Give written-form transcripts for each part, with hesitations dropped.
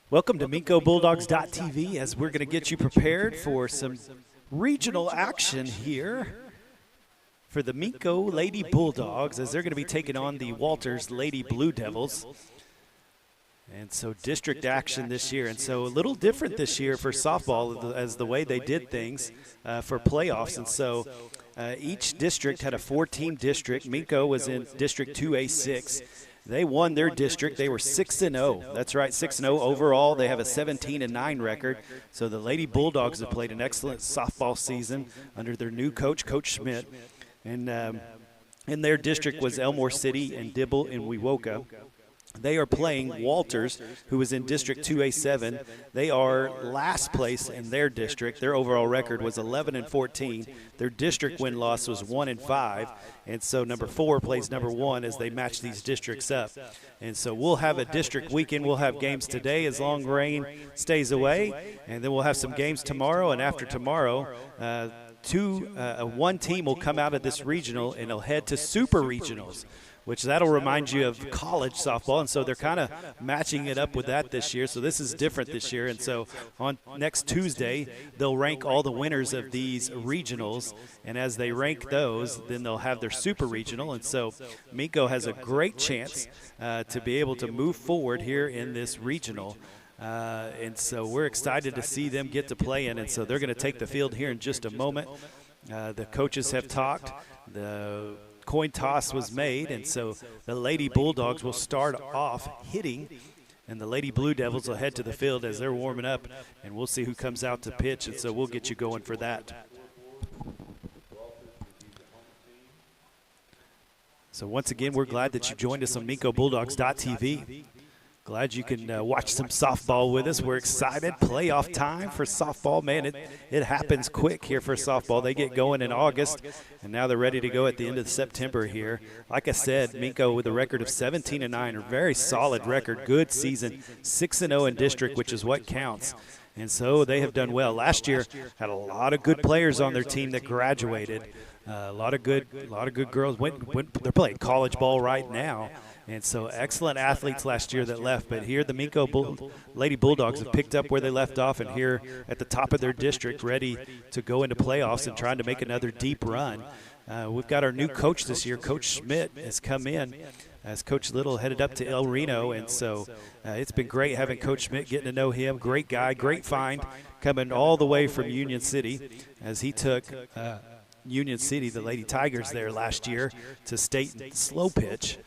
Welcome to MincoBulldogs.tv as we're going to get you prepared for some regional action here for the Minco Lady Bulldogs as they're going to be taking on the Walters Lady Blue Devils. And so district action this year. And so a little different this year for softball as the way they did things for playoffs. And so each district had a 4-team district. Minco was in District 2A6. They won their district. They were 6-0. That's right, 6-0 overall. They have a 17-9 record. So the Lady Bulldogs have played an excellent softball season under their new coach, Coach Schmidt. And in their district was Elmore City and Dibble and Wewoka. They are playing Walters, who is in District 2A7. They are last place in their district. Their overall record was 11-14. Their district win-loss was 1-5. And so number 4 plays number 1 as they match these districts up. And so we'll have a district weekend. We'll have games today as long rain stays away. And then we'll have some games tomorrow. And after tomorrow, one team will come out of this regional and they'll head to super regionals, which that'll remind you of college softball. And so they're kind of matching it up with that this year. So this is different this year. And so on next Tuesday, they'll rank all the winners of these regionals. And as they rank those, then they'll have their super regional. And so Minco has a great chance to be able to move forward here in this regional. And so we're excited to see them get to play in. And so they're going to take the field here in just a moment. The coaches have talked. The coin toss was made, and so the Lady Bulldogs will start off hitting, and the Lady Blue Devils will head to the field as they're warming up, and we'll see who comes out to pitch, and so we'll get you going for that. So once again, we're glad that you joined us on MincoBulldogs.tv. Glad you can watch some softball with us. We're excited. Playoff time for softball. Man, it happens quick here for softball. They get going in August, and now they're ready to go at the end of September here. Like I said, Minco with a record of 17-9, a very solid record, good season, 6-0 in district, which is what counts. And so they have done well. Last year had a lot of good players on their team that graduated. A lot of good girls. They're playing college ball right now. And so excellent athletes last year that left. But here the Minco Lady Bulldogs have picked up where they left off, and here at the top of their district ready to go into playoffs and trying to make another deep run. We've got our new coach this year. Coach Schmidt has come in as Coach Little headed up to El Reno. And so it's been great having Coach Schmidt, getting to know him. Great guy, great find, coming all the way from Union City as he took Union City, the Lady Tigers there last year, to state slow pitch.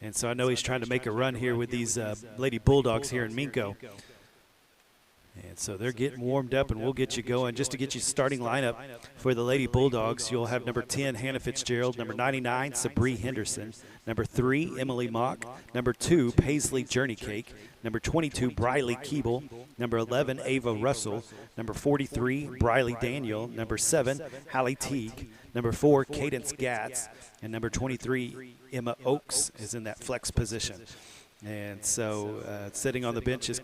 And so I know he's trying to make a run here with these Lady Bulldogs here in Minco. And so they're getting warmed up, and we'll get you going. Just to get you starting lineup for the Lady Bulldogs, you'll have number 10, Hannah Fitzgerald, number 99, Sabree Henderson, number 3, Emily Mock, number 2, Paisley Journey Cake, number 22, Briley Keeble, number 11, Ava Russell, number 43, Briley Daniel, number 7, Hallie Teague, number 4, Cadence Gatz, and number 23, Emma Oakes is in that flex position. And so sitting on the bench is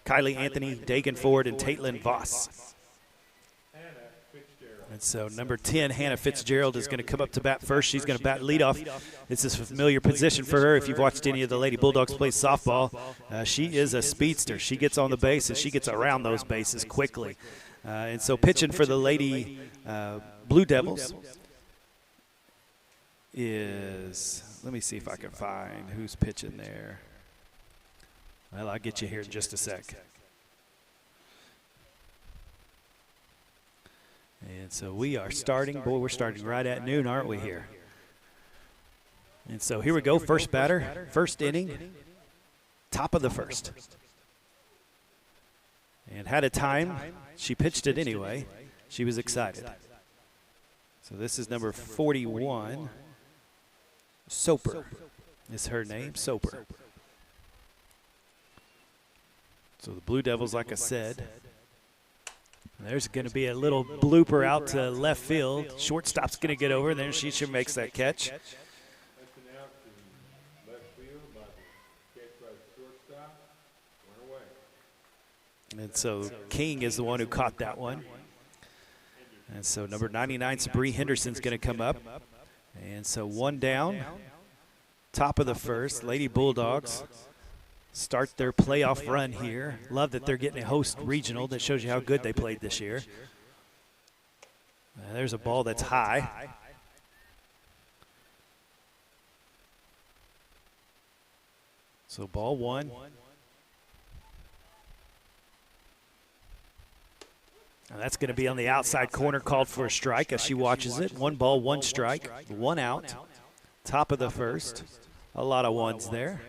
Kylie Anthony, Dagan Ford, and Taitlin Voss. And so number 10, Hannah Fitzgerald, is going to come up to bat first. She's going to bat leadoff. It's a familiar position for her. If you've watched any of the Lady Bulldogs play softball, she is a speedster. She gets on the base, and she gets around those bases quickly. And so pitching for the Lady Blue Devils is, let me see if I can find who's pitching there. Well, I'll get you here in just a sec. And so we are starting. Boy, we're starting right at noon, aren't we here? And so here we go. First batter, first inning, top of the first. And had a time. She pitched it anyway. She was excited. So this is number 41. Soper is her name, Soper. So the Blue Devils, like I said, there's going to be a little blooper out to left field. Shortstop's going to get over, and then she makes that catch. And so King is the one who caught that one. And so number 99, Sabree Henderson's going to come up. And so one down, top of the first, Lady Bulldogs start their playoff run here. Love that they're getting a host regional. That shows you how good they played this year. There's a ball that's high. So ball one. Now that's going to be on the outside corner, called for a strike as she watches it. 1 ball, 1 strike, 1 out. Top of the first. A lot of ones there.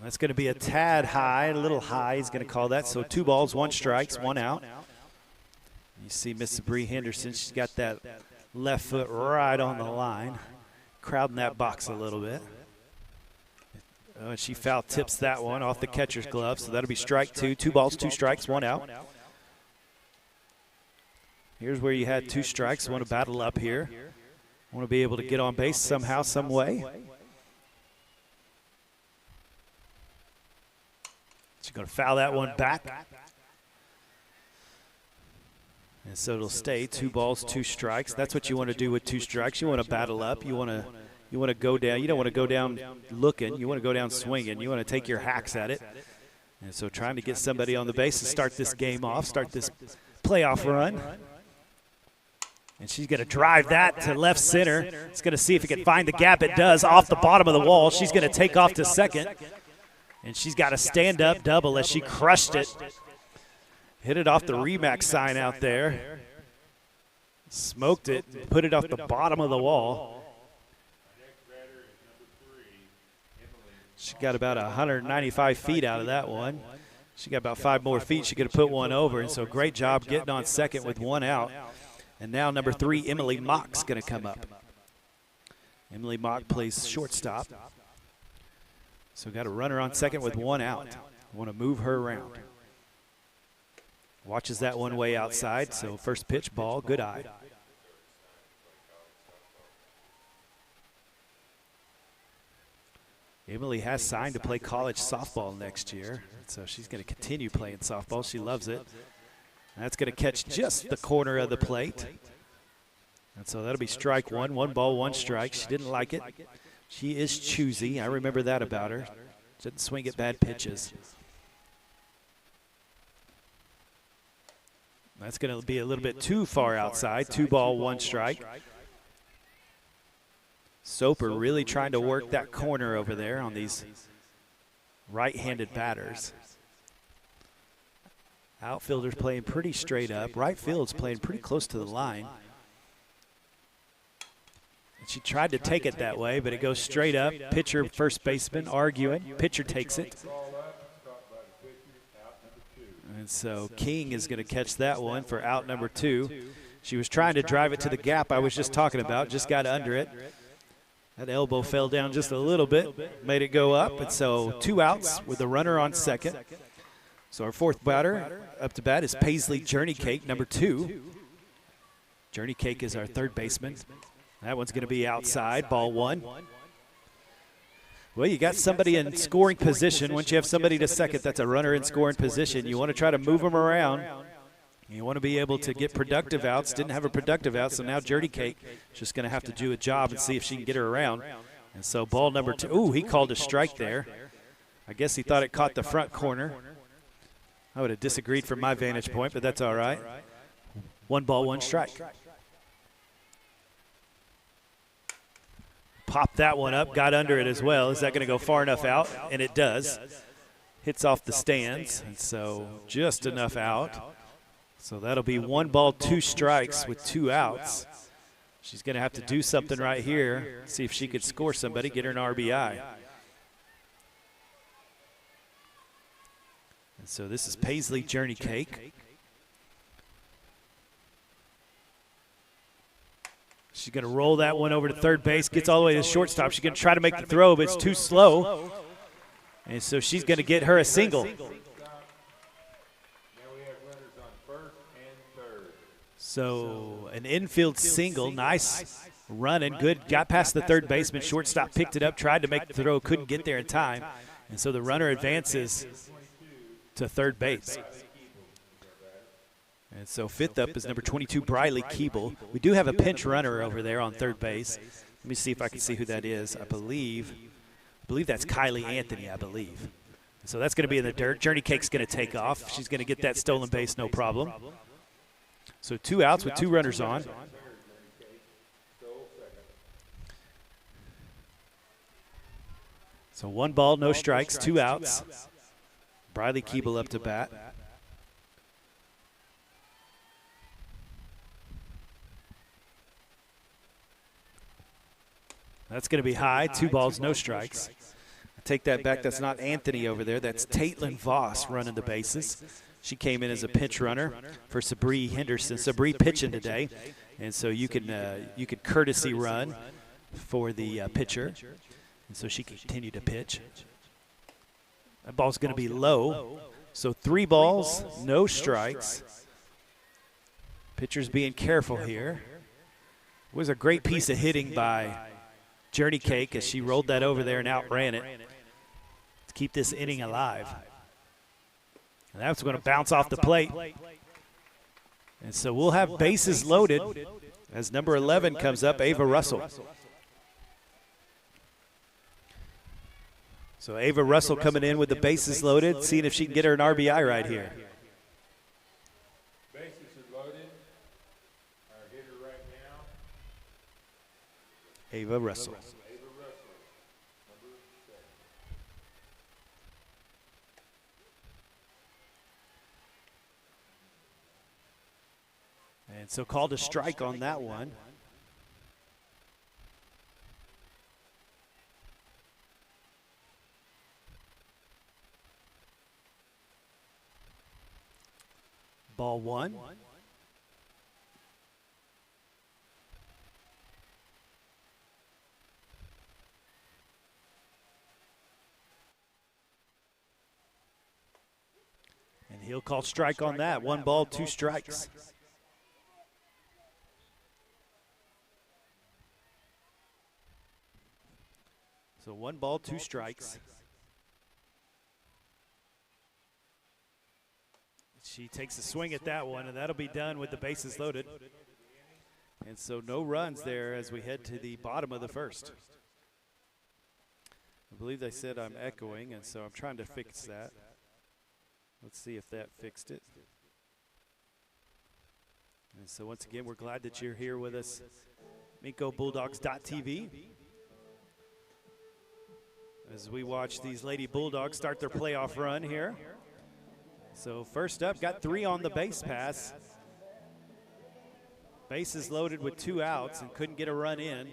That's going to be a tad high, a little high, he's going to call that. So 2 balls, 1 strikes, 1 out. You see Miss Bree Henderson, she's got that left foot right on the line, crowding that box a little bit. And she foul tips that one off the catcher's glove, so that'll be strike 2. 2 balls, 2 strikes, 1 out. Here's where you had 2 strikes. Want to battle up here. Want to be able to get on base somehow, some way. She's going to foul that one back. And so it'll stay 2 balls, 2 strikes. That's what you want to do with 2 strikes. You want to battle up. You want to go down. You don't want to go down looking. You want to go down swinging. You want to take your hacks at it. And so trying to get somebody on the base to start this game off, start this playoff run. And she's going to drive that to left center. It's going to see if it can find the gap. It does, off the bottom of the wall. She's going to take off to second. And she's got a stand-up double as she crushed it. Hit it off the Remax sign out there. Smoked it, put it off the bottom of the wall. She got about 195 feet out of that one. She got about 5 more feet. She could have put one over. And so great job getting on second with 1 out. And now number 3, Emily Mock's going to come up. Emily Mock plays shortstop. So got a runner on second with 1 out. Want to move her around. Watches that one way outside, so first pitch ball, good eye. Emily has signed to play college softball next year, so she's going to continue playing softball. She loves it. That's going to catch just the corner of the plate. And so that'll be strike 1, 1 ball, 1 strike. She didn't like it. She is choosy. I remember that about her. Doesn't swing at bad pitches. That's going to be a little bit too far outside. 2 ball, 1 strike. Soper really trying to work that corner over there on these right-handed batters. Outfielder's playing pretty straight up. Right field's playing pretty close to the line. And she tried to take it that way, but it goes straight up. Pitcher, first baseman arguing. Pitcher takes it. And so King is going to catch that one for out number 2. She was trying to drive it to the gap I was just talking about, just got under it. That elbow fell down just a little bit, made it go up. And so 2 outs with the runner on second. So our 4th batter up to bat is Paisley Journey Cake, number 2. Journey Cake is our 3rd baseman. That one's going to be outside, ball 1. Well, you got somebody in scoring position. Once you have somebody to second, that's a runner in scoring position. You want to try to move them around. You want to be able to get productive outs. Didn't have a productive out, so now Journey Cake is just going to have to do a job and see if she can get her around. And so ball number 2. Ooh, he called a strike there. I guess he thought it caught the front corner. I would have disagreed from my vantage point, but that's all right. 1 ball, 1 strike. Popped that one up, got under it as well. Is that going to go far enough out? And it does. Hits off the stands, and so just enough out. So that'll be 1 ball, 2 strikes with 2 outs. She's going to have to do something right here, see if she could score somebody, get her an RBI. And so this is Paisley Journey Cake. She's going to roll that one over to third base, gets all the way to shortstop. She's going to try to make the throw, but it's too slow. And so she's going to get her a single. So an infield single, nice run and good. Got past the third baseman, shortstop picked it up, tried to make the throw, couldn't get there in time. And so the runner advances to third base. And so fifth up is number 22, Briley Keeble. We do have a pinch runner over there on third base. Let me see if I can see who that is. I believe that's Kylie Anthony, I believe. So that's going to be in the dirt. Journey Cake's going to take off. She's going to get that stolen base, no problem. So 2 outs with 2 runners on. So 1 ball, no strikes, 2 outs. Briley Keeble up to bat. That's going to be high, 2 balls, no strikes. I take that back. That's not Anthony over there. That's Taitlin Voss running the bases. She came in as a pinch runner for Sabree Henderson. Sabree pitching today, and so you could courtesy run for the pitcher, and so she can continue to pitch. That ball's going to be low, so 3 balls, no strikes. Pitcher's being careful here. It was a great piece of hitting by Journey Cake as she rolled that over there and outran it to keep this inning alive. And that's going to bounce off the plate. And so we'll have bases loaded as number 11 comes up, Ava Russell. So Ava Russell coming in with the bases loaded, seeing if she can get her an RBI right here. Bases are loaded. Our hitter right now, Ava Russell. And so called a strike on that one. Ball 1. And he'll call strike on that. 1 ball, 2 strikes. So 1 ball, 2 strikes. She takes a swing at that one, and that'll be done with the bases loaded. And so no runs there as we head to the bottom of the first. I believe they said I'm echoing, and so I'm trying to fix that. Let's see if that fixed it. And so once again, we're glad that you're here with us. MincoBulldogs.tv. As we watch these Lady Bulldogs start their playoff run here. So first up, got 3 on the base pass. Bases loaded with 2 outs and couldn't get a run in.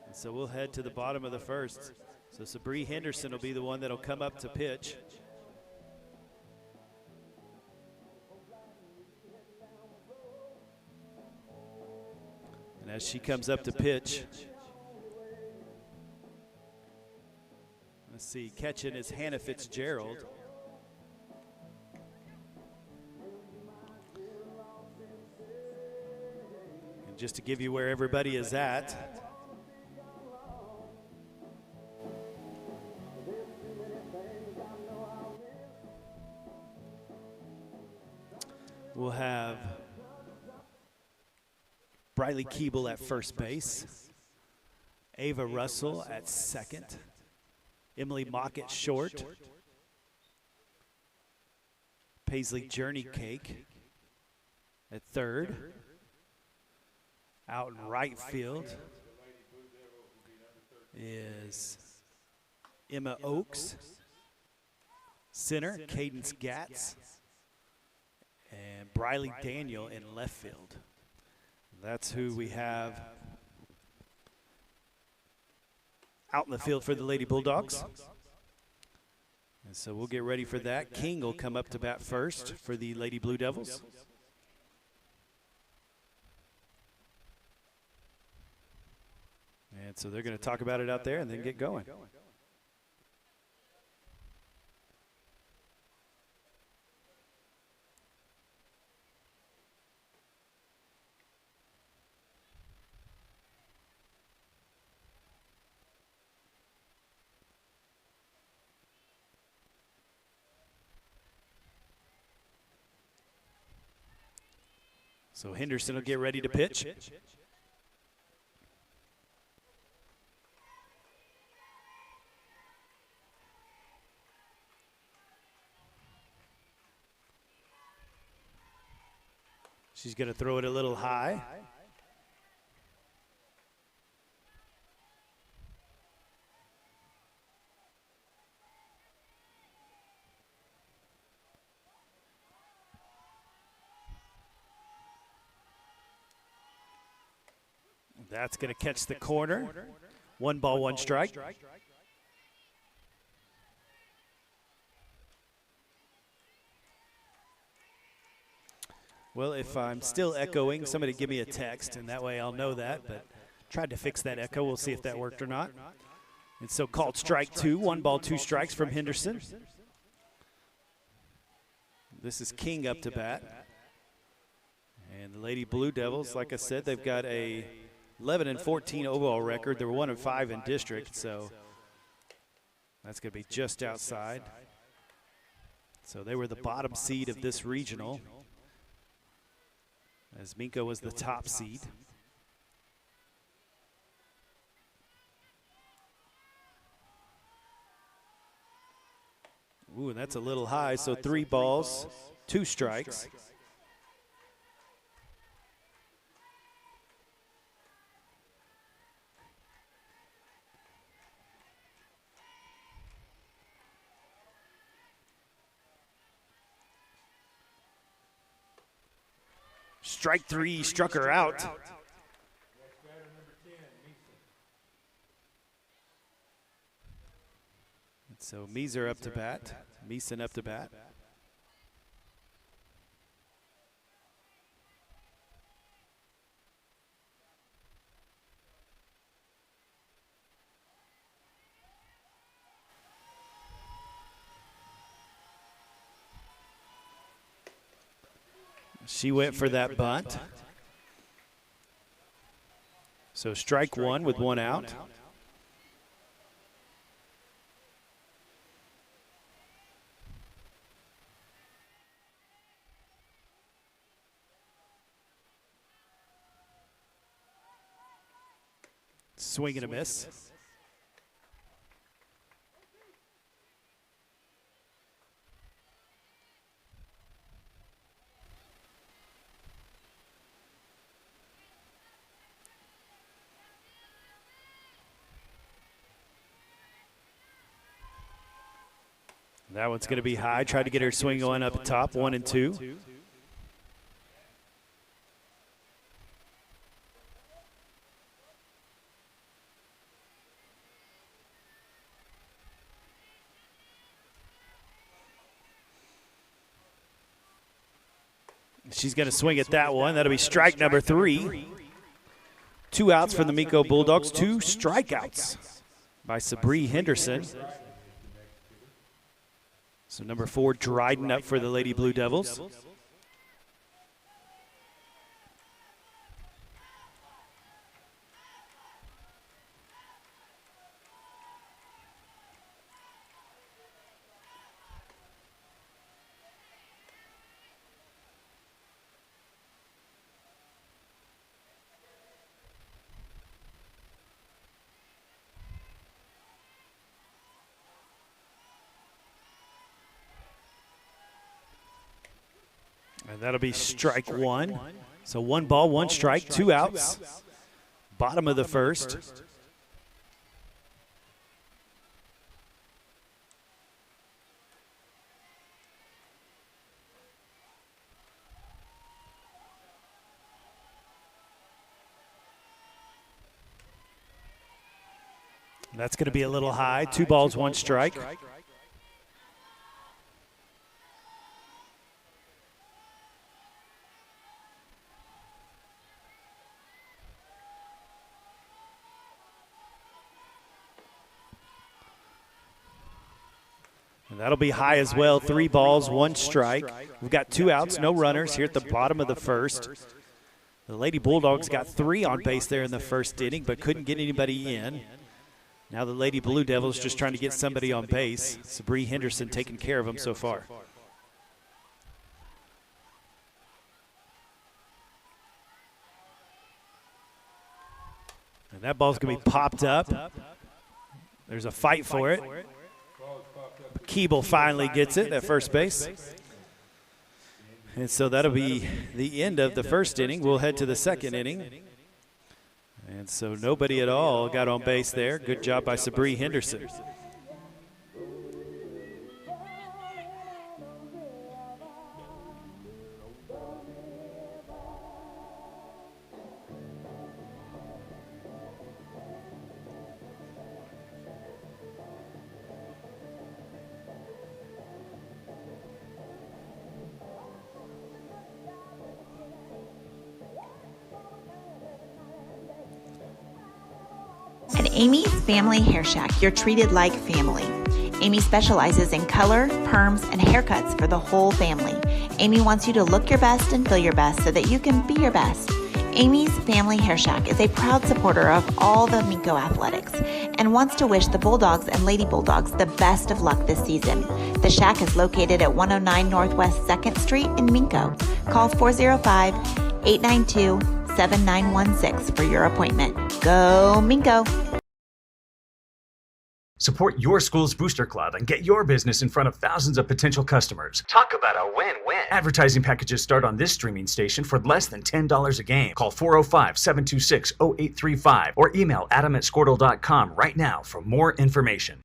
And so we'll head to the bottom of the first. So Sabree Henderson will be the one that'll come up to pitch. And as she comes up to pitch, let's see, catching is Hannah Fitzgerald. And just to give you where everybody is at, we'll have Briley Keeble at first base, Ava Russell at second, Emily Mock at short, Paisley Journey Cake at third, out in right field is Emma Oakes, center, Cadence Gatz, and Briley Daniel in left field. That's who we have out in the field for the Lady Bulldogs. And so we'll get ready for that. King will come up to bat first for the Lady Blue Devils. And so they're going to talk about it out there and then get going. So Henderson will get ready to pitch. She's going to throw it a little high. That's going to catch the corner. 1 ball, 1 strike. Well, if I'm still echoing, somebody give me a text, and that way I'll know that. But tried to fix that echo. We'll see if that worked or not. And so called strike 2, 1 ball, 2 strikes from Henderson. This is King up to bat. And the Lady Blue Devils, like I said, they've got a 11-14 overall record. They're 1-5 in district, so that's going to be just outside. So they were the bottom seed of this regional, as Minco was the top seed. Ooh, and that's a little high, so 3 balls, 2 strikes. Strike 3, struck her out. Next batter, number 10, Meeson. So Meeser up to bat, Meeson up to bat. She went for that bunt. So strike 1 with 1 out. Swing and a miss. That one's going to be high. Tried to get her swing going up at top, 1 and 2. She's going to swing at that one. That'll be strike number 3. 2 outs for the Minco Bulldogs, 2 strikeouts by Sabree Henderson. So number 4, Dryden up for the Lady Blue Devils. And that'll be strike 1. So 1 ball, 1 strike, 2 outs. Bottom of the first. That's going to be a little high. 2 balls, 1 strike. And that'll be high as well. 3 balls, 1 strike. We've got 2 outs, no runners here at the bottom of the first. The Lady Bulldogs got 3 on base there in the first inning, but couldn't get anybody in. Now the Lady Blue Devils just trying to get somebody on base. Sabree Henderson taking care of them so far. And that ball's going to be popped up. There's a fight for it. Keeble finally gets it at first base. And so that'll be the end of the first inning. We'll head to the second inning. And so nobody at all got on base there. Good job by Sabree Henderson. At Amy's Family Hair Shack, you're treated like family. Amy specializes in color, perms, and haircuts for the whole family. Amy wants you to look your best and feel your best so that you can be your best. Amy's Family Hair Shack is a proud supporter of all the Minco athletics and wants to wish the Bulldogs and Lady Bulldogs the best of luck this season. The Shack is located at 109 Northwest 2nd Street in Minco. Call 405-892-7916 for your appointment. Go Minco! Support your school's booster club and get your business in front of thousands of potential customers. Talk about a win-win. Advertising packages start on this streaming station for less than $10 a game. Call 405-726-0835 or email adam@squirtle.com right now for more information.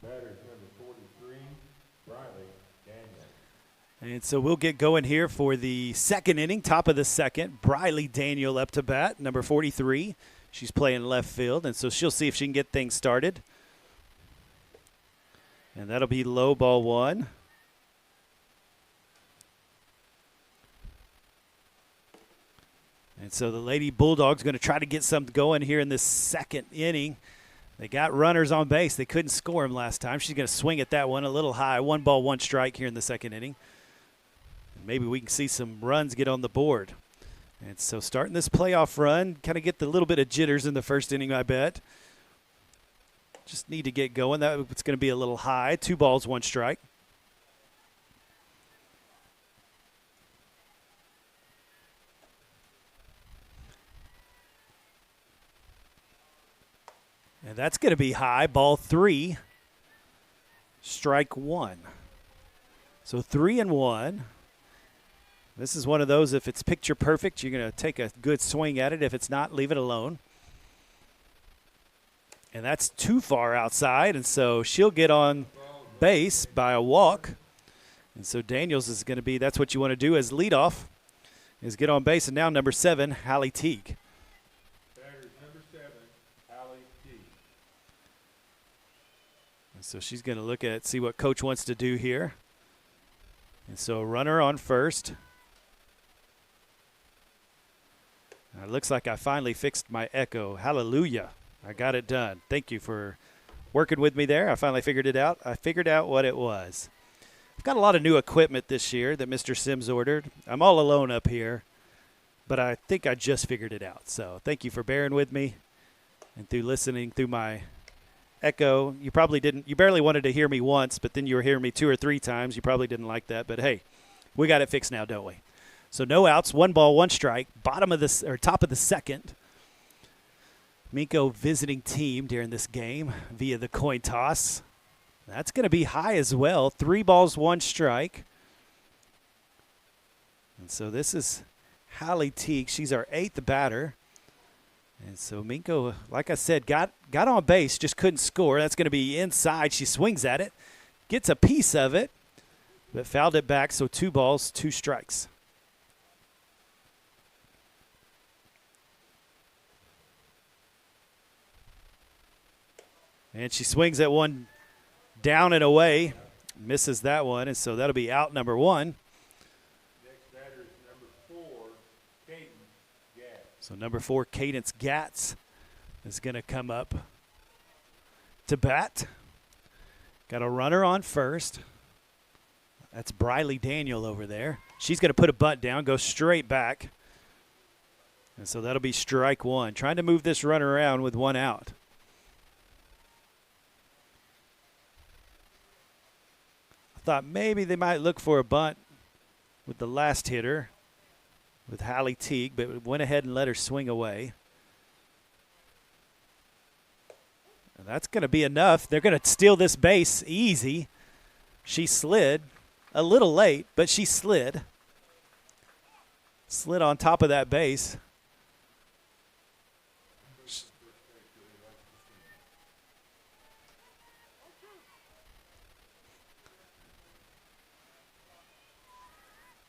Batters number 43, Riley Daniel. And so we'll get going here for the second inning, top of the second. Briley Daniel up to bat, number 43. She's playing left field, and so she'll see if she can get things started. And that'll be low, ball one. And so the Lady Bulldogs going to try to get something going here in this second inning. They got runners on base. They couldn't score him last time. She's going to swing at that one a little high. 1 ball, 1 strike here in the second inning. Maybe we can see some runs get on the board. And so starting this playoff run, kind of get the little bit of jitters in the first inning, I bet. Just need to get going. It's going to be a little high. 2 balls, 1 strike. And that's going to be high. Ball 3, strike 1. So 3-1. This is one of those, if it's picture perfect, you're going to take a good swing at it. If it's not, leave it alone. And that's too far outside, and so she'll get on base by a walk. And so Daniels is going to be, that's what you want to do as leadoff, is get on base. And now number 7, Hallie Teague. So she's going to look at, see what coach wants to do here. And so runner on first. It looks like I finally fixed my echo. Hallelujah. I got it done. Thank you for working with me there. I finally figured it out. I figured out what it was. I've got a lot of new equipment this year that Mr. Sims ordered. I'm all alone up here, but I think I just figured it out. So thank you for bearing with me and through listening through my echo. You barely wanted to hear me once, but then you were hearing me 2 or 3 times. You probably didn't like that, but hey, we got it fixed now, don't we? So no outs, 1 ball, 1 strike, top of the second. Minco visiting team during this game via the coin toss. That's going to be high as well. 3 balls, 1 strike. And so this is Hallie Teague. She's our 8th batter. And so Minco, like I said, got on base, just couldn't score. That's going to be inside. She swings at it, gets a piece of it, but fouled it back. So 2 balls, 2 strikes. And she swings at one down and away, misses that one, and so that'll be out number 1. Next batter is number 4, Cadence Gatz. So number 4, Cadence Gatz, is going to come up to bat. Got a runner on first. That's Briley Daniel over there. She's going to put a bunt down, go straight back. And so that'll be strike 1. Trying to move this runner around with 1 out. thought maybe they might look for a bunt with the last hitter, with Hallie Teague, but went ahead and let her swing away. And that's going to be enough. They're going to steal this base easy. She slid a little late, but she slid. Slid on top of that base.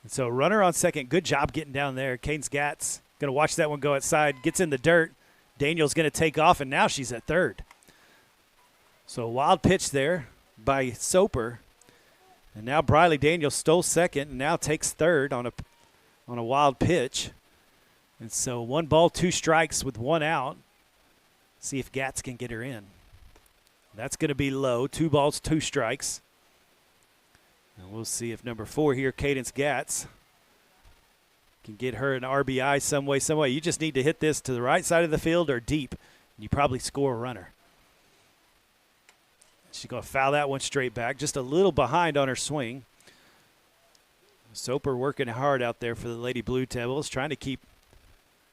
And so runner on second. Good job getting down there. Caden Gatz going to watch that one go outside. Gets in the dirt. Daniel's going to take off, and now she's at third. So a wild pitch there by Soper. And now Briley Daniels stole second and now takes third on a wild pitch. And so 1 ball, 2 strikes with 1 out. See if Gatz can get her in. That's going to be low. 2 balls, 2 strikes. And we'll see if number 4 here, Cadence Gatz, can get her an RBI some way. You just need to hit this to the right side of the field or deep, and you probably score a runner. She's going to foul that one straight back, just a little behind on her swing. Soper working hard out there for the Lady Blue Devils, trying to keep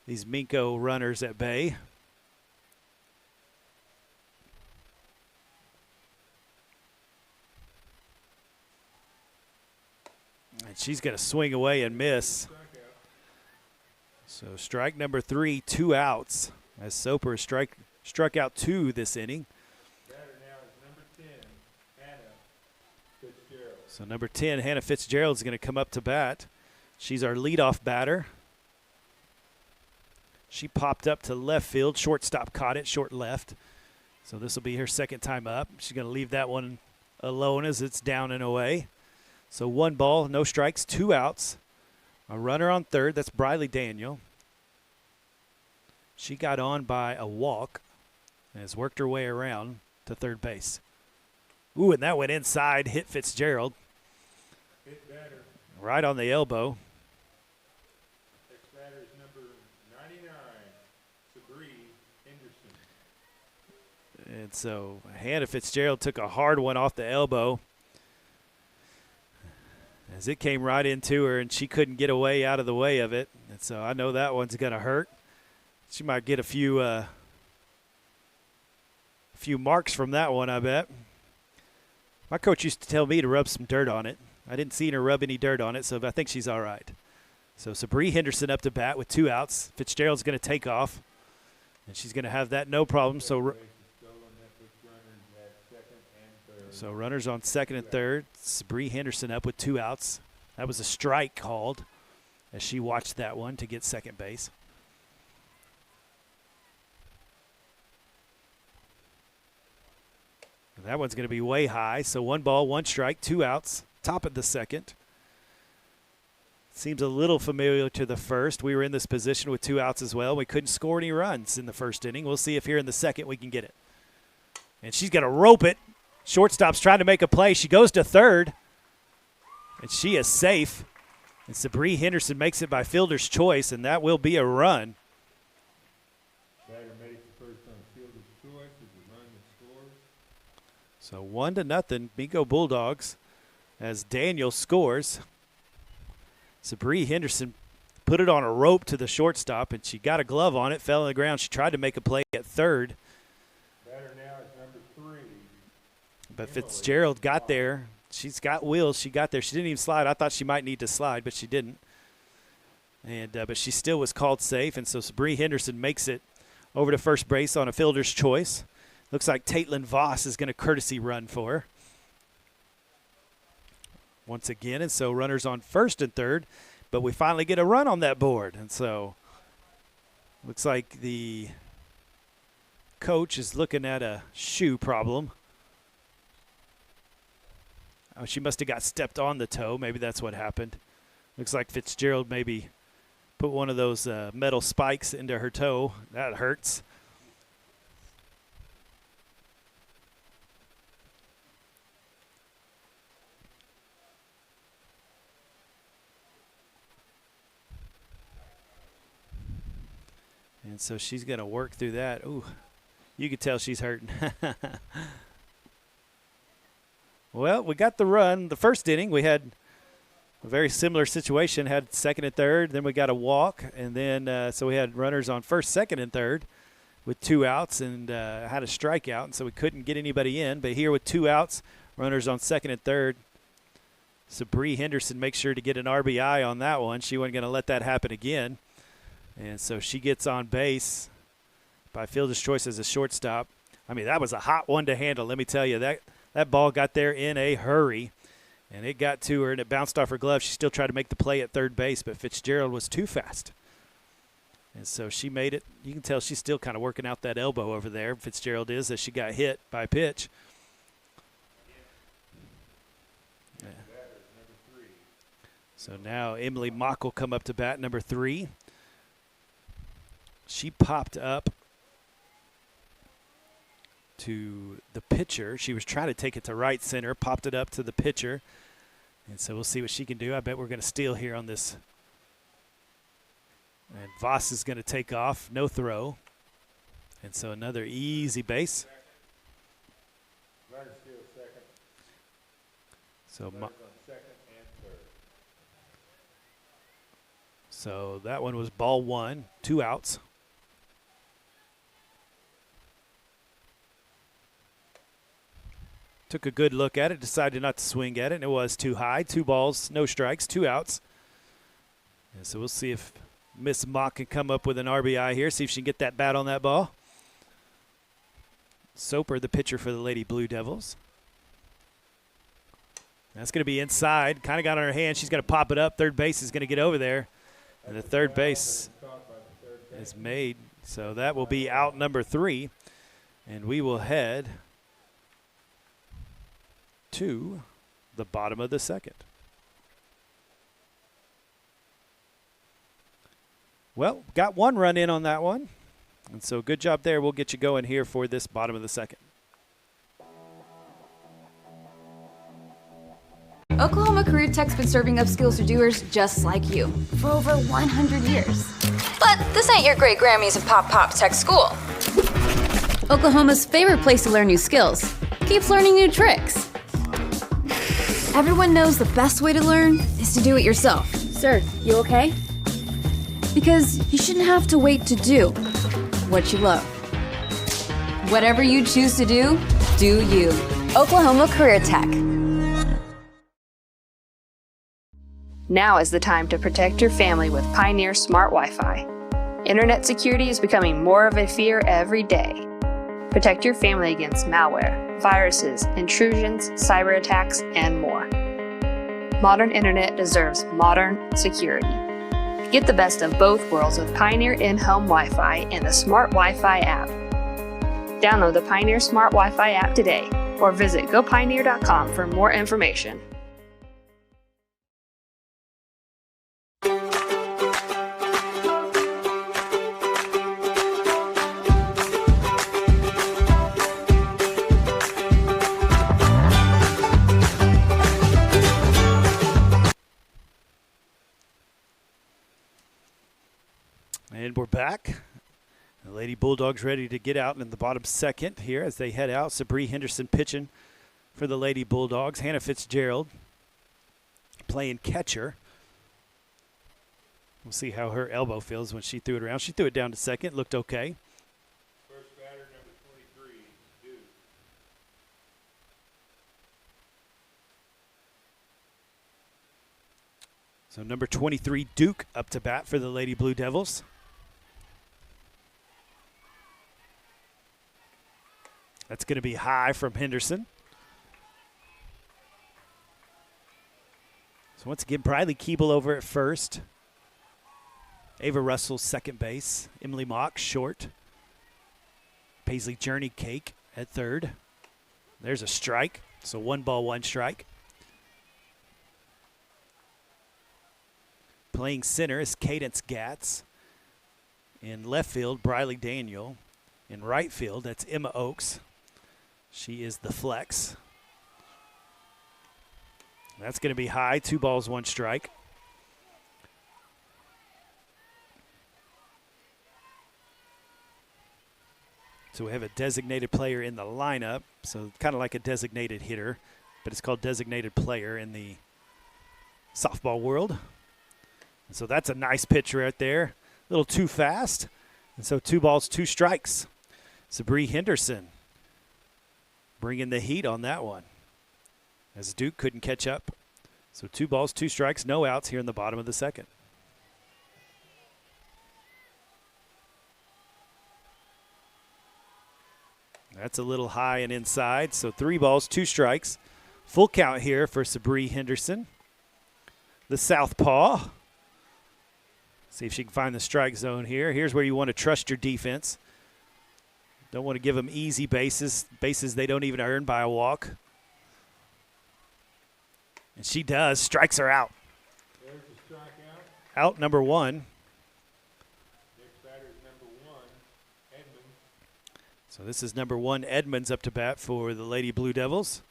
these Minco runners at bay. And she's going to swing away and miss. So strike number 3, 2 outs, as Soper struck out 2 this inning. Batter now is number 10, Hannah Fitzgerald. So number 10, Hannah Fitzgerald, is going to come up to bat. She's our leadoff batter. She popped up to left field. Shortstop caught it, short left. So this will be her second time up. She's going to leave that one alone as it's down and away. So 1 ball, no strikes, 2 outs. A runner on third, that's Briley Daniel. She got on by a walk and has worked her way around to third base. Ooh, and that went inside, hit Fitzgerald. Hit batter. Right on the elbow. Next batter is number 99, Sabree Henderson. And so Hannah Fitzgerald took a hard one off the elbow as it came right into her, and she couldn't get away out of the way of it. And so I know that one's going to hurt. She might get a few marks from that one, I bet. My coach used to tell me to rub some dirt on it. I didn't see her rub any dirt on it, so I think she's all right. So Sabree Henderson up to bat with 2 outs. Fitzgerald's going to take off, and she's going to have that no problem. So runners on second and third. Sabree Henderson up with 2 outs. That was a strike called as she watched that one to get second base. And that one's going to be way high. So 1 ball, 1 strike, 2 outs. Top of the second. Seems a little familiar to the first. We were in this position with 2 outs as well. We couldn't score any runs in the first inning. We'll see if here in the second we can get it. And she's going to rope it. Shortstop's trying to make a play. She goes to third, and she is safe. And Sabree Henderson makes it by fielder's choice, and that will be a run. Batter makes the first on fielder's choice. It's a run that scores. So 1-0, Minco Bulldogs, as Daniel scores. Sabree Henderson put it on a rope to the shortstop, and she got a glove on it, fell on the ground. She tried to make a play at third. Batter now is number 3. But Fitzgerald got there. She's got wheels. She got there. She didn't even slide. I thought she might need to slide, but she didn't. And but she still was called safe, and so Sabree Henderson makes it over to first base on a fielder's choice. Looks like Taitlin Voss is going to courtesy run for her once again. And so runners on first and third, but we finally get a run on that board. And so looks like the coach is looking at a shoe problem. Oh, she must have got stepped on the toe. Maybe that's what happened. Looks like Fitzgerald maybe put one of those metal spikes into her toe. That hurts. And so she's going to work through that. Ooh, you could tell she's hurting. Well, we got the run. The first inning, we had a very similar situation, had second and third, then we got a walk, and then so we had runners on first, second, and third with 2 outs and had a strikeout, and so we couldn't get anybody in. But here with 2 outs, runners on second and third, Sabree Henderson makes sure to get an RBI on that one. She wasn't going to let that happen again, and so she gets on base by fielder's choice as a shortstop. I mean, that was a hot one to handle, let me tell you. That ball got there in a hurry. And it got to her, and it bounced off her glove. She still tried to make the play at third base, but Fitzgerald was too fast. And so she made it. You can tell she's still kind of working out that elbow over there, Fitzgerald is, as she got hit by a pitch. Yeah. So now Emily Mock will come up to bat, number 3. She popped up to the pitcher. She was trying to take it to right center, popped it up to the pitcher. And so we'll see what she can do. I bet we're going to steal here on this. And Voss is going to take off, no throw. And so another easy base. Runner steals second. So, Runners on second and third. so that one was ball 1, 2 outs. Took a good look at it, decided not to swing at it, and it was too high. 2 balls, no strikes, 2 outs. And so we'll see if Miss Mock can come up with an RBI here, see if she can get that bat on that ball. Soper, the pitcher for the Lady Blue Devils. That's going to be inside. Kind of got on her hand. She's going to pop it up. Third base is going to get over there. And the third base is made. So that will be out number 3. And we will head to the bottom of the second. Well, got 1 run in on that one. And so good job there. We'll get you going here for this bottom of the second. Oklahoma Career Tech's been serving up skills to doers just like you for over 100 years. But this ain't your great Grammys of Pop Tech school. Oklahoma's favorite place to learn new skills keeps learning new tricks. Everyone knows the best way to learn is to do it yourself. Sir, you okay? Because you shouldn't have to wait to do what you love. Whatever you choose to do you. Oklahoma Career Tech. Now is the time to protect your family with Pioneer Smart Wi-Fi. Internet security is becoming more of a fear every day. Protect your family against malware, viruses, intrusions, cyber attacks, and more. Modern internet deserves modern security. Get the best of both worlds with Pioneer in-home Wi-Fi and the Smart Wi-Fi app. Download the Pioneer Smart Wi-Fi app today or visit gopioneer.com for more information. And we're back. The Lady Bulldogs ready to get out in the bottom second here as they head out. Sabree Henderson pitching for the Lady Bulldogs. Hannah Fitzgerald playing catcher. We'll see how her elbow feels when she threw it around. She threw it down to second. Looked okay. First batter, number 23, Duke. So number 23, Duke, up to bat for the Lady Blue Devils. That's going to be high from Henderson. So once again, Briley Keeble over at first. Ava Russell, second base. Emily Mock, short. Paisley Journey Cake at third. There's a strike. So 1 ball, 1 strike. Playing center is Cadence Gatz. In left field, Briley Daniel. In right field, that's Emma Oakes. She is the flex. That's going to be high. 2 balls, 1 strike. So we have a designated player in the lineup, so kind of like a designated hitter. but it's called designated player in the softball world. And so that's a nice pitch right there. A little too fast. And so 2 balls, 2 strikes. Sabree Henderson bringing the heat on that one, as Duke couldn't catch up. So 2 balls, 2 strikes, no outs here in the bottom of the second. That's a little high and inside. So 3 balls, 2 strikes. Full count here for Sabree Henderson. The southpaw. See if she can find the strike zone here. Here's where you want to trust your defense. Don't want to give them easy bases they don't even earn by a walk. And she does. Strikes her out. There's the strikeout. Out number 1. Next batter is number 1, Edmonds. So this is number 1, Edmonds, up to bat for the Lady Blue Devils.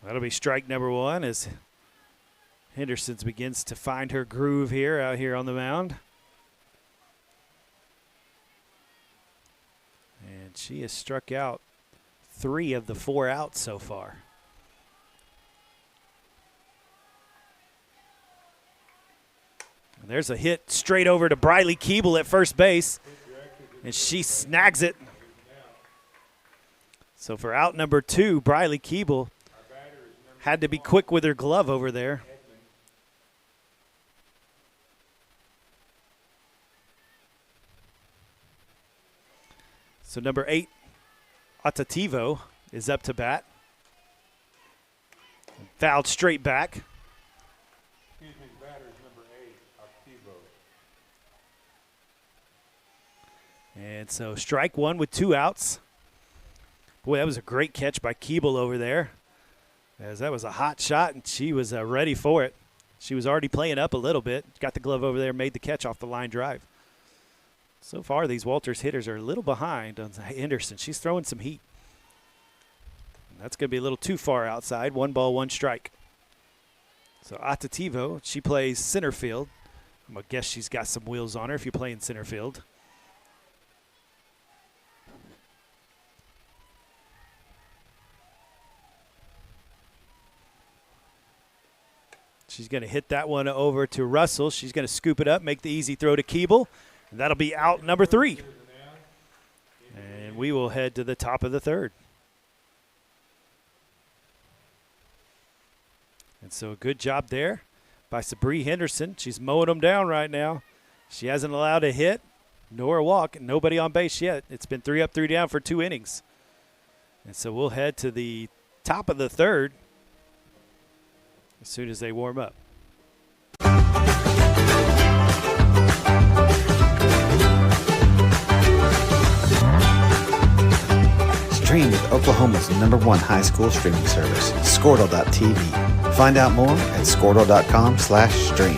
That'll be strike number 1 as Henderson begins to find her groove here out here on the mound. And she has struck out 3 of the 4 outs so far. And there's a hit straight over to Briley Keeble at first base, and she snags it. So for out number 2, Briley Keeble had to be quick with her glove over there. So number 8, Atativo, is up to bat. Fouled straight back. Excuse me, batter is number 8, Activo. And so strike 1 with 2 outs. Boy, that was a great catch by Keeble over there, as that was a hot shot, and she was ready for it. She was already playing up a little bit. Got the glove over there, made the catch off the line drive. So far, these Walters hitters are a little behind on Henderson. She's throwing some heat. And that's going to be a little too far outside. 1 ball, 1 strike. So Atativo, she plays center field. I'm going to guess she's got some wheels on her if you play in center field. She's going to hit that one over to Russell. She's going to scoop it up, make the easy throw to Keeble. And that'll be out number 3. And we will head to the top of the 3rd. And so a good job there by Sabree Henderson. She's mowing them down right now. She hasn't allowed a hit nor a walk. Nobody on base yet. It's been 3 up, 3 down for 2 innings. And so we'll head to the top of the 3rd as soon as they warm up. Stream with Oklahoma's #1 high school streaming service, Squirtle.tv. Find out more at Squirtle.com/stream.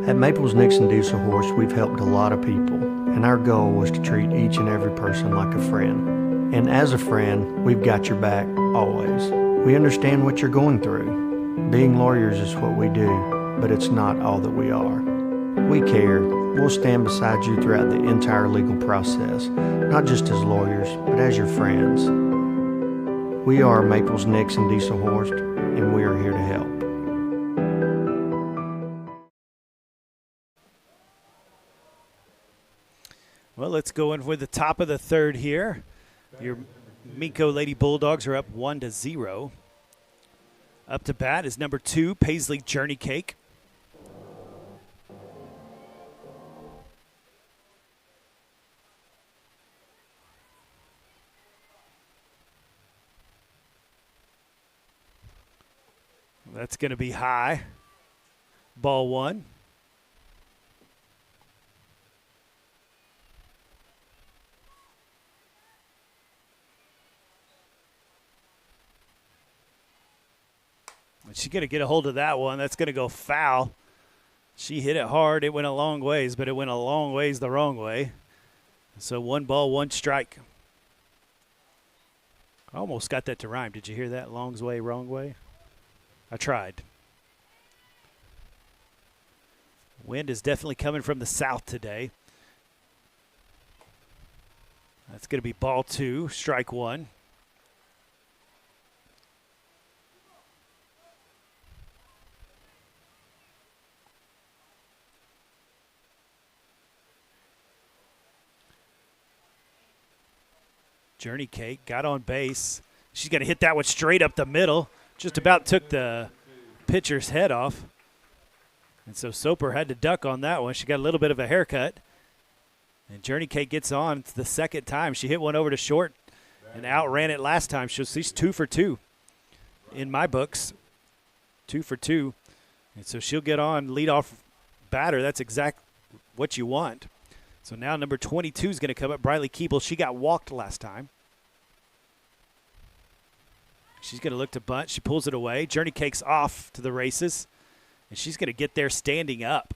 At Maples Nixon Diesel Horse, we've helped a lot of people, and our goal was to treat each and every person like a friend. And as a friend, we've got your back, always. We understand what you're going through. Being lawyers is what we do, but it's not all that we are. We care. We'll stand beside you throughout the entire legal process, not just as lawyers, but as your friends. We are Maples Nixon Diesel Horse, and we are here to help. Well, let's go in with the top of the 3rd here. Your Minco Lady Bulldogs are up 1-0. Up to bat is number 2, Paisley Journey Cake. That's going to be high. Ball 1. And she's going to get a hold of that one. That's going to go foul. She hit it hard. It went a long ways, but it went a long ways the wrong way. So 1 ball, 1 strike. I almost got that to rhyme. Did you hear that? Long's way, wrong way. I tried. Wind is definitely coming from the south today. That's going to be ball 2, strike 1. Journey Cake got on base. She's going to hit that one straight up the middle. Just about took the pitcher's head off. And so Soper had to duck on that one. She got a little bit of a haircut. And Journey Cake gets on. It's the second time. She hit one over to short and outran it last time. She's 2 for 2 in my books. 2 for 2. And so she'll get on leadoff batter. That's exact what you want. So now number 22 is going to come up, Briley Keeble. She got walked last time. She's going to look to bunt. She pulls it away. Journey Cake's off to the races. And she's going to get there standing up.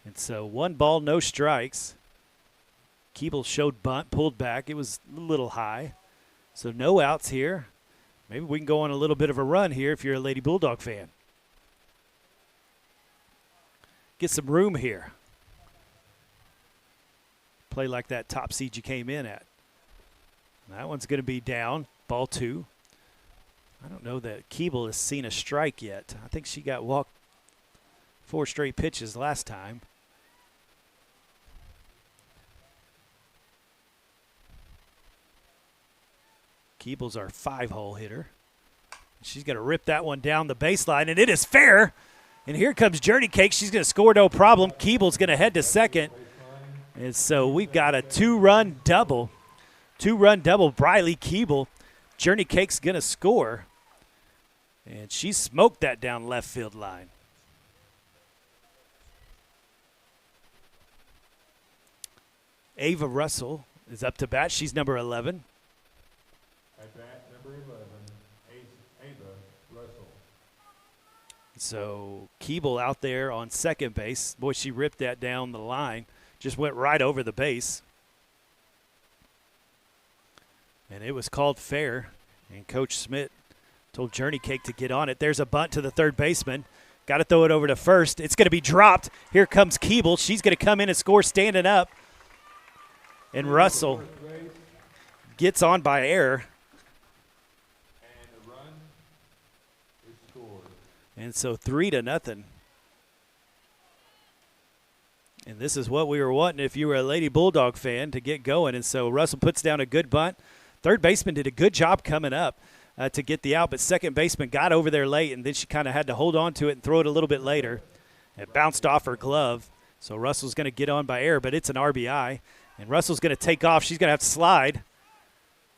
And so 1 ball, no strikes. Keeble showed bunt, pulled back. It was a little high. So no outs here. Maybe we can go on a little bit of a run here if you're a Lady Bulldog fan. Get some room here. Play like that top seed you came in at. That one's going to be down, ball 2. I don't know that Keeble has seen a strike yet. I think she got walked 4 straight pitches last time. Keeble's our 5-hole hitter. She's going to rip that one down the baseline, and it is fair. And here comes Journey Cake. She's going to score no problem. Keeble's going to head to second. And so we've got a 2-run double. 2-run double, Briley Keeble. Journey Cake's going to score. And she smoked that down left field line. Ava Russell is up to bat. She's number 11. At bat, number 11, Ava Russell. So Keeble out there on second base. Boy, she ripped that down the line. Just went right over the base. And it was called fair. And Coach Smith told Journey Cake to get on it. There's a bunt to the third baseman. Got to throw it over to first. It's going to be dropped. Here comes Keeble. She's going to come in and score standing up. And Russell gets on by error. And the run is scored. And so 3-0. And this is what we were wanting if you were a Lady Bulldog fan to get going. And so Russell puts down a good bunt. Third baseman did a good job coming up to get the out, but second baseman got over there late, and then she kind of had to hold on to it and throw it a little bit later. It bounced off her glove. So Russell's going to get on by error, but it's an RBI. And Russell's going to take off. She's going to have to slide.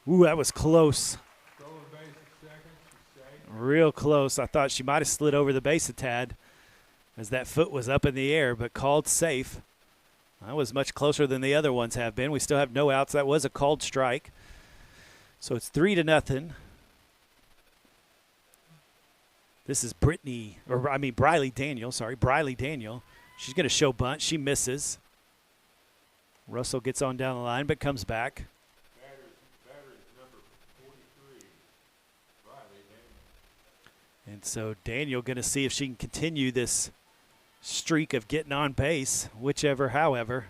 Ooh, that was close. Real close. I thought she might have slid over the base a tad as that foot was up in the air, but called safe. That was much closer than the other ones have been. We still have no outs. That was a called strike. So it's 3-0. This is Briley Daniel. Briley Daniel. She's going to show bunt. She misses. Russell gets on down the line, but comes back. Batter's number 43, Riley Daniel. And so Daniel going to see if she can continue this streak of getting on base, however.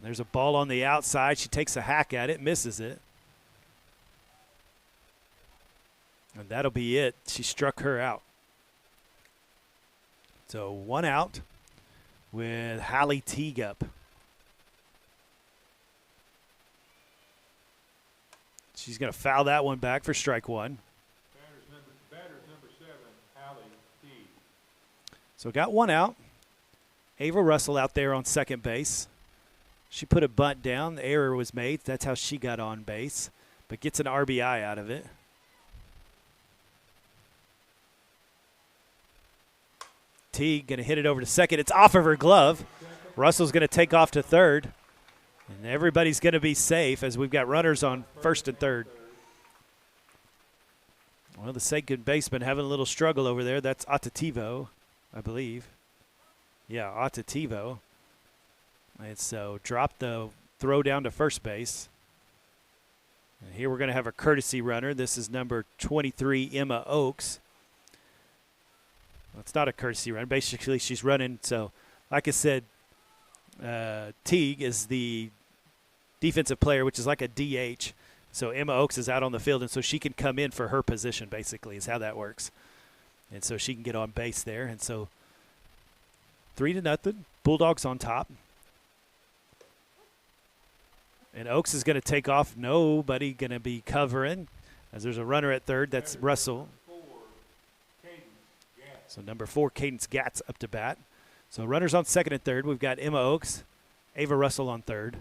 There's a ball on the outside. She takes a hack at it, misses it. And that'll be it. She struck her out. So 1 out with Hallie Teague up. She's going to foul that one back for strike 1. Batter's number 7, Hallie Teague. So got 1 out. Ava Russell out there on second base. She put a bunt down. The error was made. That's how she got on base, but gets an RBI out of it. Teague going to hit it over to second. It's off of her glove. Russell's going to take off to third. And everybody's going to be safe as we've got runners on first and third. Well, the second baseman having a little struggle over there. That's Atativo, I believe. Yeah, Atativo. And so drop the throw down to first base. And here we're going to have a courtesy runner. This is number 23, Emma Oakes. Well, it's not a courtesy run. Basically, she's running. So, like I said, Teague is the defensive player, which is like a DH. So Emma Oakes is out on the field, and so she can come in for her position, basically, is how that works. And so she can get on base there. And so 3-0, Bulldogs on top. And Oakes is going to take off. Nobody going to be covering, as there's a runner at third. That's Russell. So number 4, Cadence Gatz up to bat. So runners on second and third. We've got Emma Oakes, Ava Russell on third.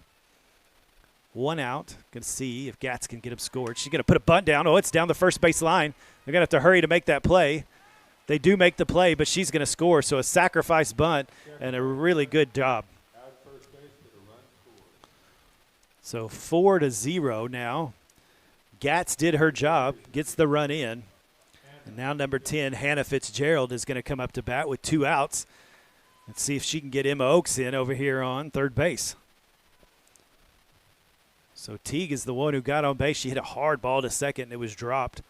1 out. Going to see if Gatz can get him scored. She's going to put a bunt down. Oh, it's down the first base line. They're going to have to hurry to make that play. They do make the play, but she's going to score. So a sacrifice bunt and a really good job. So 4-0 now. Gatz did her job, gets the run in. And now number 10, Hannah Fitzgerald, is going to come up to bat with 2 outs. Let's see if she can get Emma Oakes in over here on third base. So Teague is the one who got on base. She hit a hard ball to second, and it was dropped.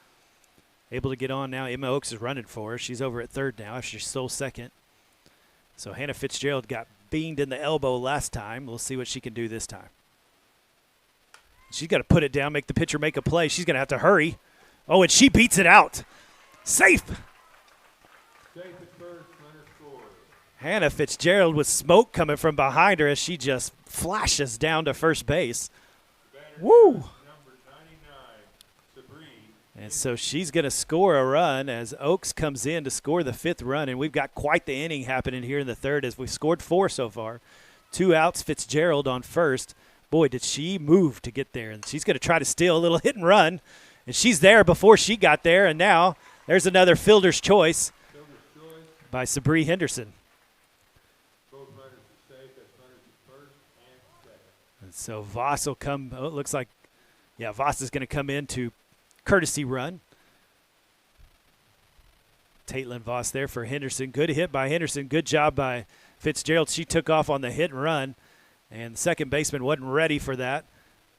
Able to get on now. Emma Oakes is running for her. She's over at third now after she stole second. So Hannah Fitzgerald got beamed in the elbow last time. We'll see what she can do this time. She's got to put it down, make the pitcher make a play. She's going to have to hurry. Oh, and she beats it out. Safe. Hannah Fitzgerald with smoke coming from behind her as she just flashes down to first base. Woo! And so she's going to score a run as Oakes comes in to score the 5th run. And we've got quite the inning happening here in the third as we've scored 4 so far. 2 outs, Fitzgerald on first. Boy, did she move to get there. And she's going to try to steal a little hit and run. And she's there before she got there. And now there's another fielder's choice by Sabree Henderson. And so Voss will come. Oh, it looks like, yeah, Voss is going to come in to courtesy run. Taitlin Voss there for Henderson. Good hit by Henderson. Good job by Fitzgerald. She took off on the hit and run. And the second baseman wasn't ready for that.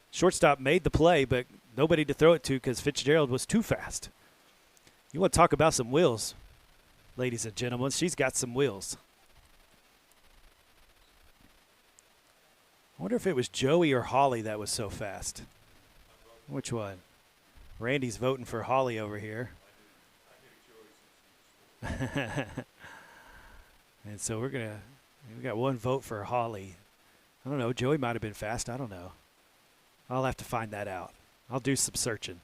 Shortstop made the play, but nobody to throw it to because Fitzgerald was too fast. You want to talk about some wheels, ladies and gentlemen. She's got some wheels. I wonder if it was Joey or Holly that was so fast. Which one? Randy's voting for Holly over here. And so we got 1 vote for Holly. I don't know. Joey might have been fast. I don't know. I'll have to find that out. I'll do some searching.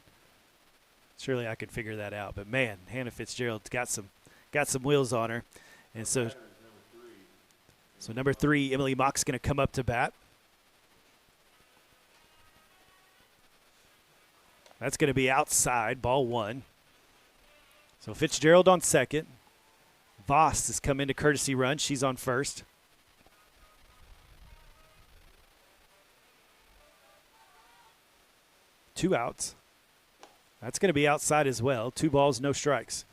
Surely I could figure that out. But man, Hannah Fitzgerald's got some wheels on her. And so number 3, Emily Mock's going to come up to bat. That's going to be outside, ball 1. So Fitzgerald on second. Voss has come into courtesy run. She's on first. Two outs. That's going to be outside as well. 2 balls, no strikes.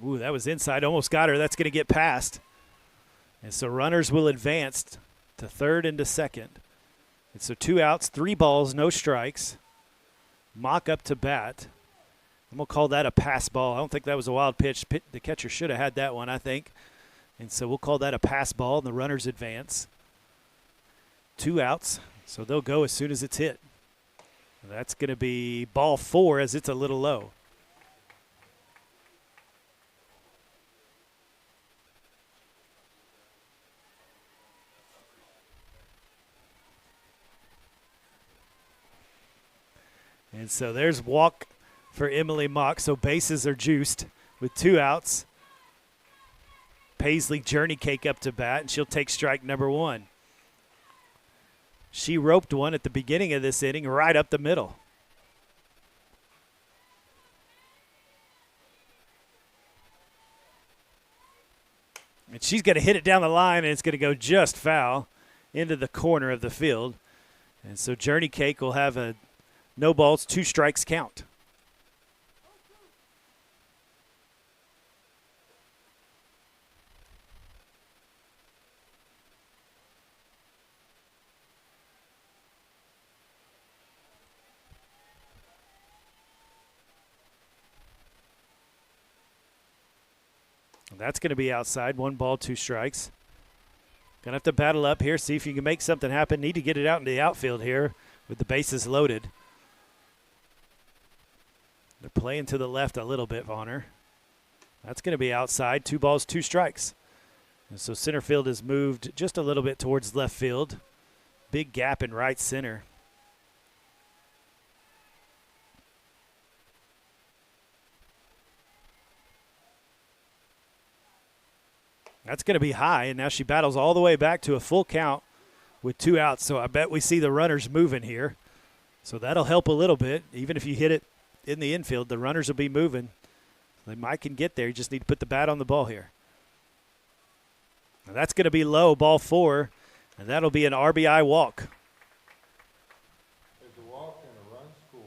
Ooh, that was inside. Almost got her. That's going to get past. And so runners will advance to third and to second. And so 2 outs, 3 balls, no strikes. Mock up to bat. I'm going to call that a pass ball. I don't think that was a wild pitch. The catcher should have had that one, I think. And so we'll call that a pass ball, and the runners advance. 2 outs, so they'll go as soon as it's hit. That's going to be ball 4 as it's a little low. And so there's walk for Emily Mock. So bases are juiced with 2 outs. Paisley Journey Cake up to bat, and she'll take strike number 1. She roped one at the beginning of this inning right up the middle. And she's going to hit it down the line, and it's going to go just foul into the corner of the field. And so Journey Cake will have a no balls, 2 strikes count. That's going to be outside. 1 ball, 2 strikes. Going to have to battle up here, see if you can make something happen. Need to get it out into the outfield here with the bases loaded. They're playing to the left a little bit, Vonner. That's going to be outside. 2 balls, 2 strikes. And so center field is moved just a little bit towards left field. Big gap in right center. That's going to be high, and now she battles all the way back to a full count with 2 outs. So I bet we see the runners moving here. So that'll help a little bit. Even if you hit it in the infield, the runners will be moving. They might can get there. You just need to put the bat on the ball here. Now that's going to be low, ball 4, and that'll be an RBI walk. There's a walk and a run scored.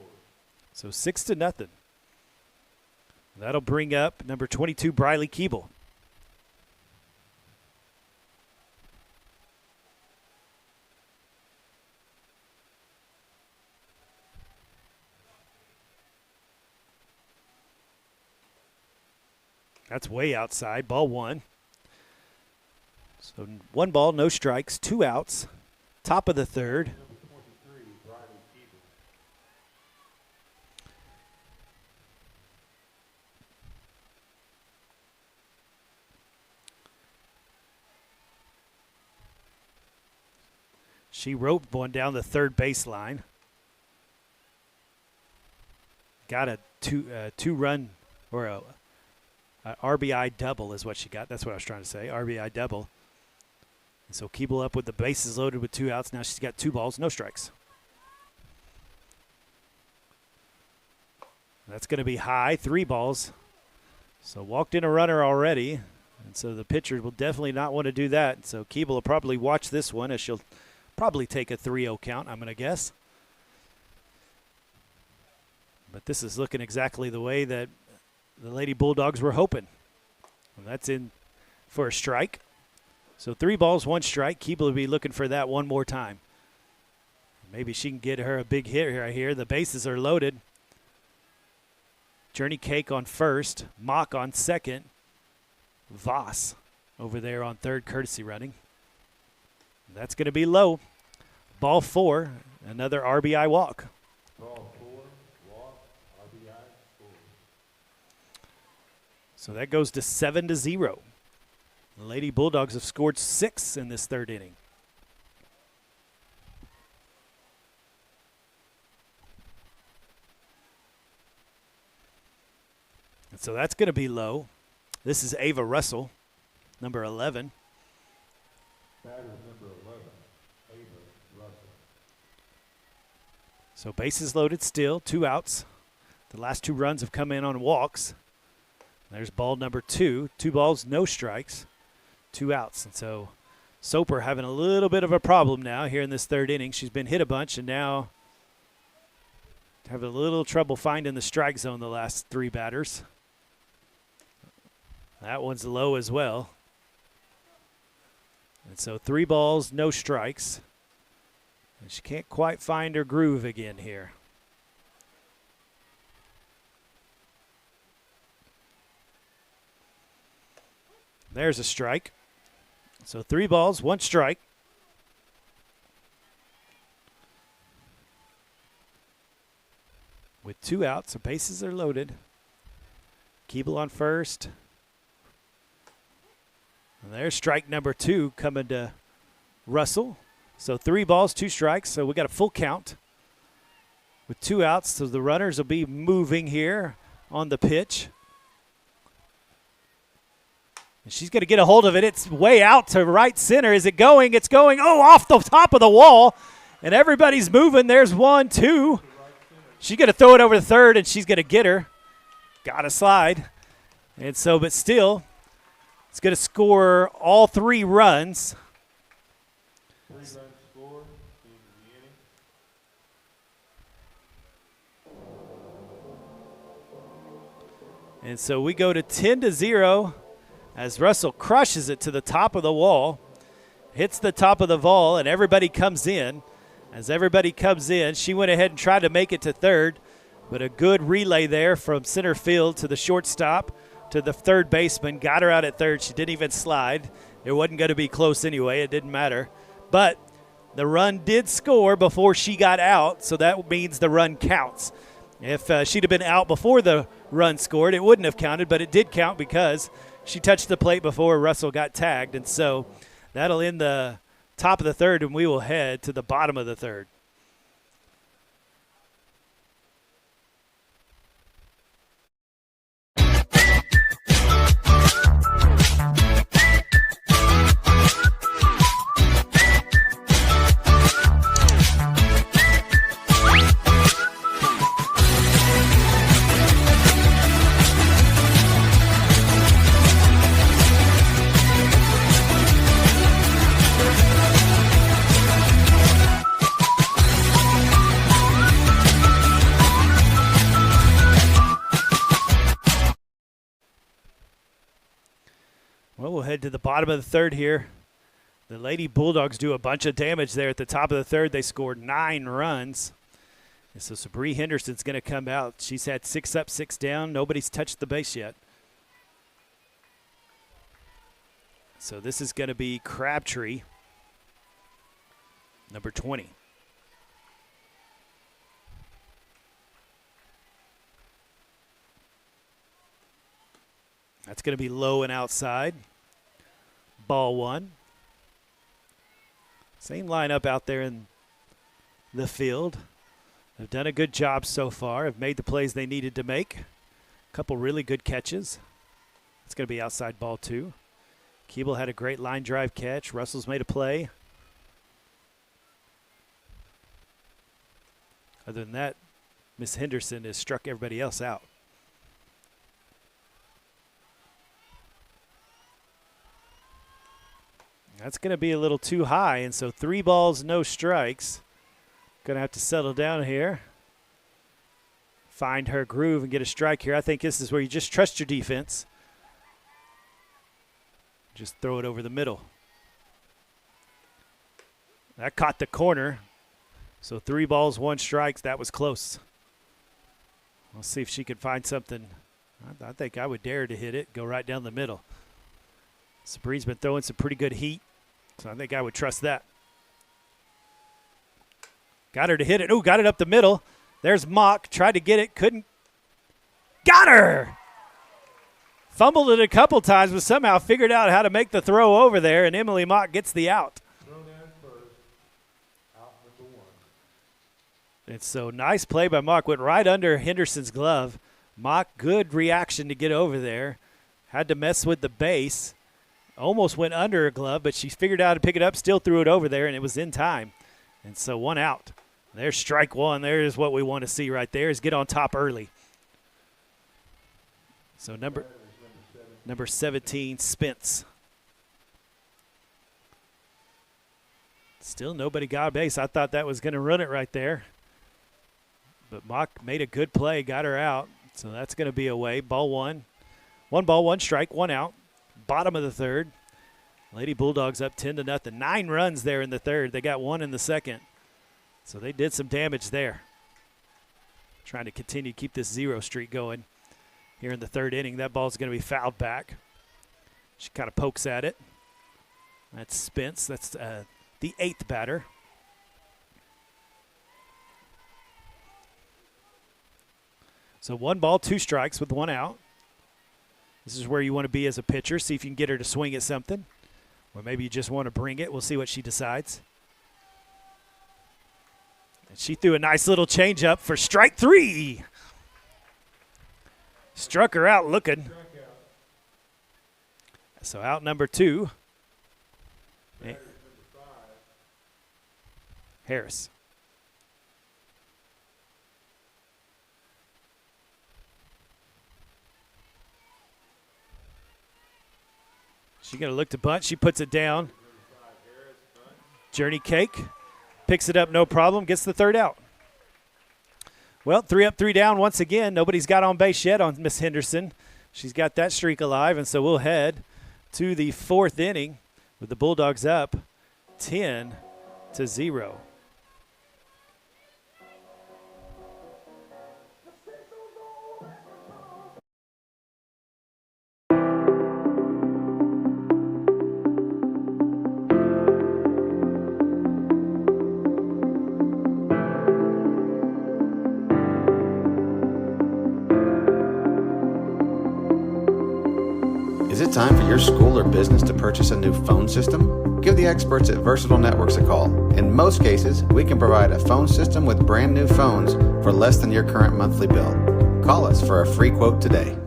So 6-0. That'll bring up number 22, Briley Keeble. That's way outside. Ball 1. So 1 ball, no strikes, 2 outs. Top of the 3rd. Number 23, Riley Keeble. She roped one down the 3rd baseline. Got a two-run or a RBI double is what she got. That's what I was trying to say, RBI double. And so Keeble up with the bases loaded with 2 outs. Now she's got 2 balls, no strikes. That's going to be high, 3 balls. So walked in a runner already. And so the pitcher will definitely not want to do that. So Keeble will probably watch this one as she'll probably take a 3-0 count, I'm going to guess. But this is looking exactly the way that the Lady Bulldogs were hoping. And that's in for a strike. So 3 balls, 1 strike. Keeble will be looking for that one more time. Maybe she can get her a big hit right here. The bases are loaded. Journey Cake on first. Mock on second. Voss over there on third, courtesy running. That's going to be low. Ball 4, another RBI walk. Ball 4, walk, RBI scored. So that goes to 7-0. The Lady Bulldogs have scored 6 in this 3rd inning. And so that's going to be low. This is Ava Russell, number 11. Batter number 11, Ava Russell. So bases loaded still, 2 outs. The last 2 runs have come in on walks. There's ball number 2. 2 balls, no strikes, 2 outs. And so Soper having a little bit of a problem now here in this 3rd inning. She's been hit a bunch and now having a little trouble finding the strike zone the last 3 batters. That one's low as well. And so 3 balls, no strikes. And she can't quite find her groove again here. There's a strike. So 3 balls, 1 strike. With 2 outs, the bases are loaded. Keeble on first. And there's strike number 2 coming to Russell. So 3 balls, 2 strikes. So we got a full count with 2 outs. So the runners will be moving here on the pitch. And she's going to get a hold of it. It's way out to right center. Is it going? It's going. Oh, off the top of the wall. And everybody's moving. There's 1, 2. She's going to throw it over to third, and she's going to get her. Got a slide. And so, but still, it's going to score all 3 runs. 3 runs scored in the inning. And so we go to 10-0 as Russell crushes it to the top of the wall, hits the top of the wall, and everybody comes in. As everybody comes in, she went ahead and tried to make it to third, but a good relay there from center field to the shortstop to the third baseman. Got her out at third. She didn't even slide. It wasn't going to be close anyway. It didn't matter. But the run did score before she got out, so that means the run counts. If she'd have been out before the run scored, it wouldn't have counted, but it did count because she touched the plate before Russell got tagged. And so that'll end the top of the third, and we will head to the bottom of the third. Well, we'll head to the bottom of the third here. The Lady Bulldogs do a bunch of damage there at the top of the third. They scored 9 runs. And so Sabree Henderson's going to come out. She's had 6 up, 6 down. Nobody's touched the base yet. So this is going to be Crabtree, number 20. That's going to be low and outside. Ball 1. Same lineup out there in the field. They've done a good job so far. Have made the plays they needed to make. A couple really good catches. It's going to be outside ball 2. Keeble had a great line drive catch. Russell's made a play. Other than that, Miss Henderson has struck everybody else out. That's going to be a little too high, and so 3 balls, no strikes. Going to have to settle down here. Find her groove and get a strike here. I think this is where you just trust your defense. Just throw it over the middle. That caught the corner. So 3 balls, 1 strike. That was close. We'll see if she can find something. I think I would dare to hit it, go right down the middle. Sabree's been throwing some pretty good heat, so I think I would trust that. Got her to hit it. Ooh, got it up the middle. There's Mock. Tried to get it. Couldn't. Got her! Fumbled it a couple times, but somehow figured out how to make the throw over there, and Emily Mock gets the out. Thrown in first. Out number 1. And so nice play by Mock. Went right under Henderson's glove. Mock, good reaction to get over there. Had to mess with the base. Almost went under her glove, but she figured out how to pick it up, still threw it over there, and it was in time. And so 1 out. There's strike 1. There's what we want to see right there, is get on top early. So number 17, Spence. Still nobody got a base. I thought that was going to run it right there. But Mock made a good play, got her out. So that's going to be away. Ball 1. 1 ball, 1 strike, 1 out. Bottom of the third. Lady Bulldogs up 10-0. 9 runs there in the third. They got 1 in the second. So they did some damage there. Trying to continue to keep this 0 streak going here in the third inning. That ball's going to be fouled back. She kind of pokes at it. That's Spence. That's the 8th batter. So 1 ball, 2 strikes with 1 out. This is where you want to be as a pitcher. See if you can get her to swing at something. Or maybe you just want to bring it. We'll see what she decides. And she threw a nice little changeup for strike 3. Struck her out looking. So out number 2. Harris. She's going to look to bunt. She puts it down. Journey Cake picks it up, no problem, gets the 3rd out. Well, 3 up, 3 down once again. Nobody's got on base yet on Miss Henderson. she's got that streak alive, and so we'll head to the 4th inning with the Bulldogs up 10-0. Is it time for your school or business to purchase a new phone system? Give the experts at Versatile Networks a call. In most cases, we can provide a phone system with brand new phones for less than your current monthly bill. Call us for a free quote today.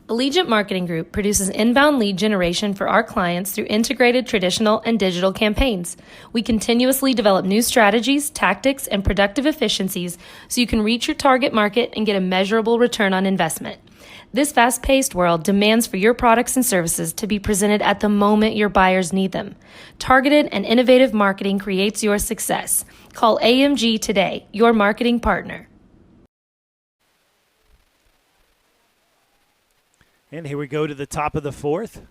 Allegiant Marketing Group produces inbound lead generation for our clients through integrated traditional and digital campaigns. We continuously develop new strategies, tactics, and productive efficiencies so you can reach your target market and get a measurable return on investment. This fast-paced world demands for your products and services to be presented at the moment your buyers need them. Targeted and innovative marketing creates your success. Call AMG today, your marketing partner. And here we go to the top of the 4th.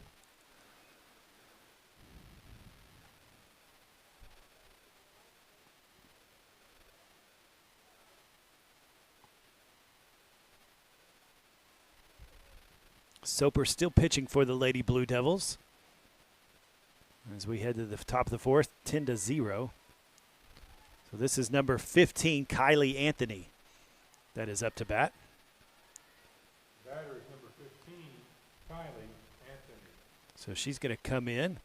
Soper still pitching for the Lady Blue Devils. As we head to the top of the 4th, 10-0. So this is number 15, Kylie Anthony, that is up to bat. Batter is number 15, Kylie Anthony. So she's going to come in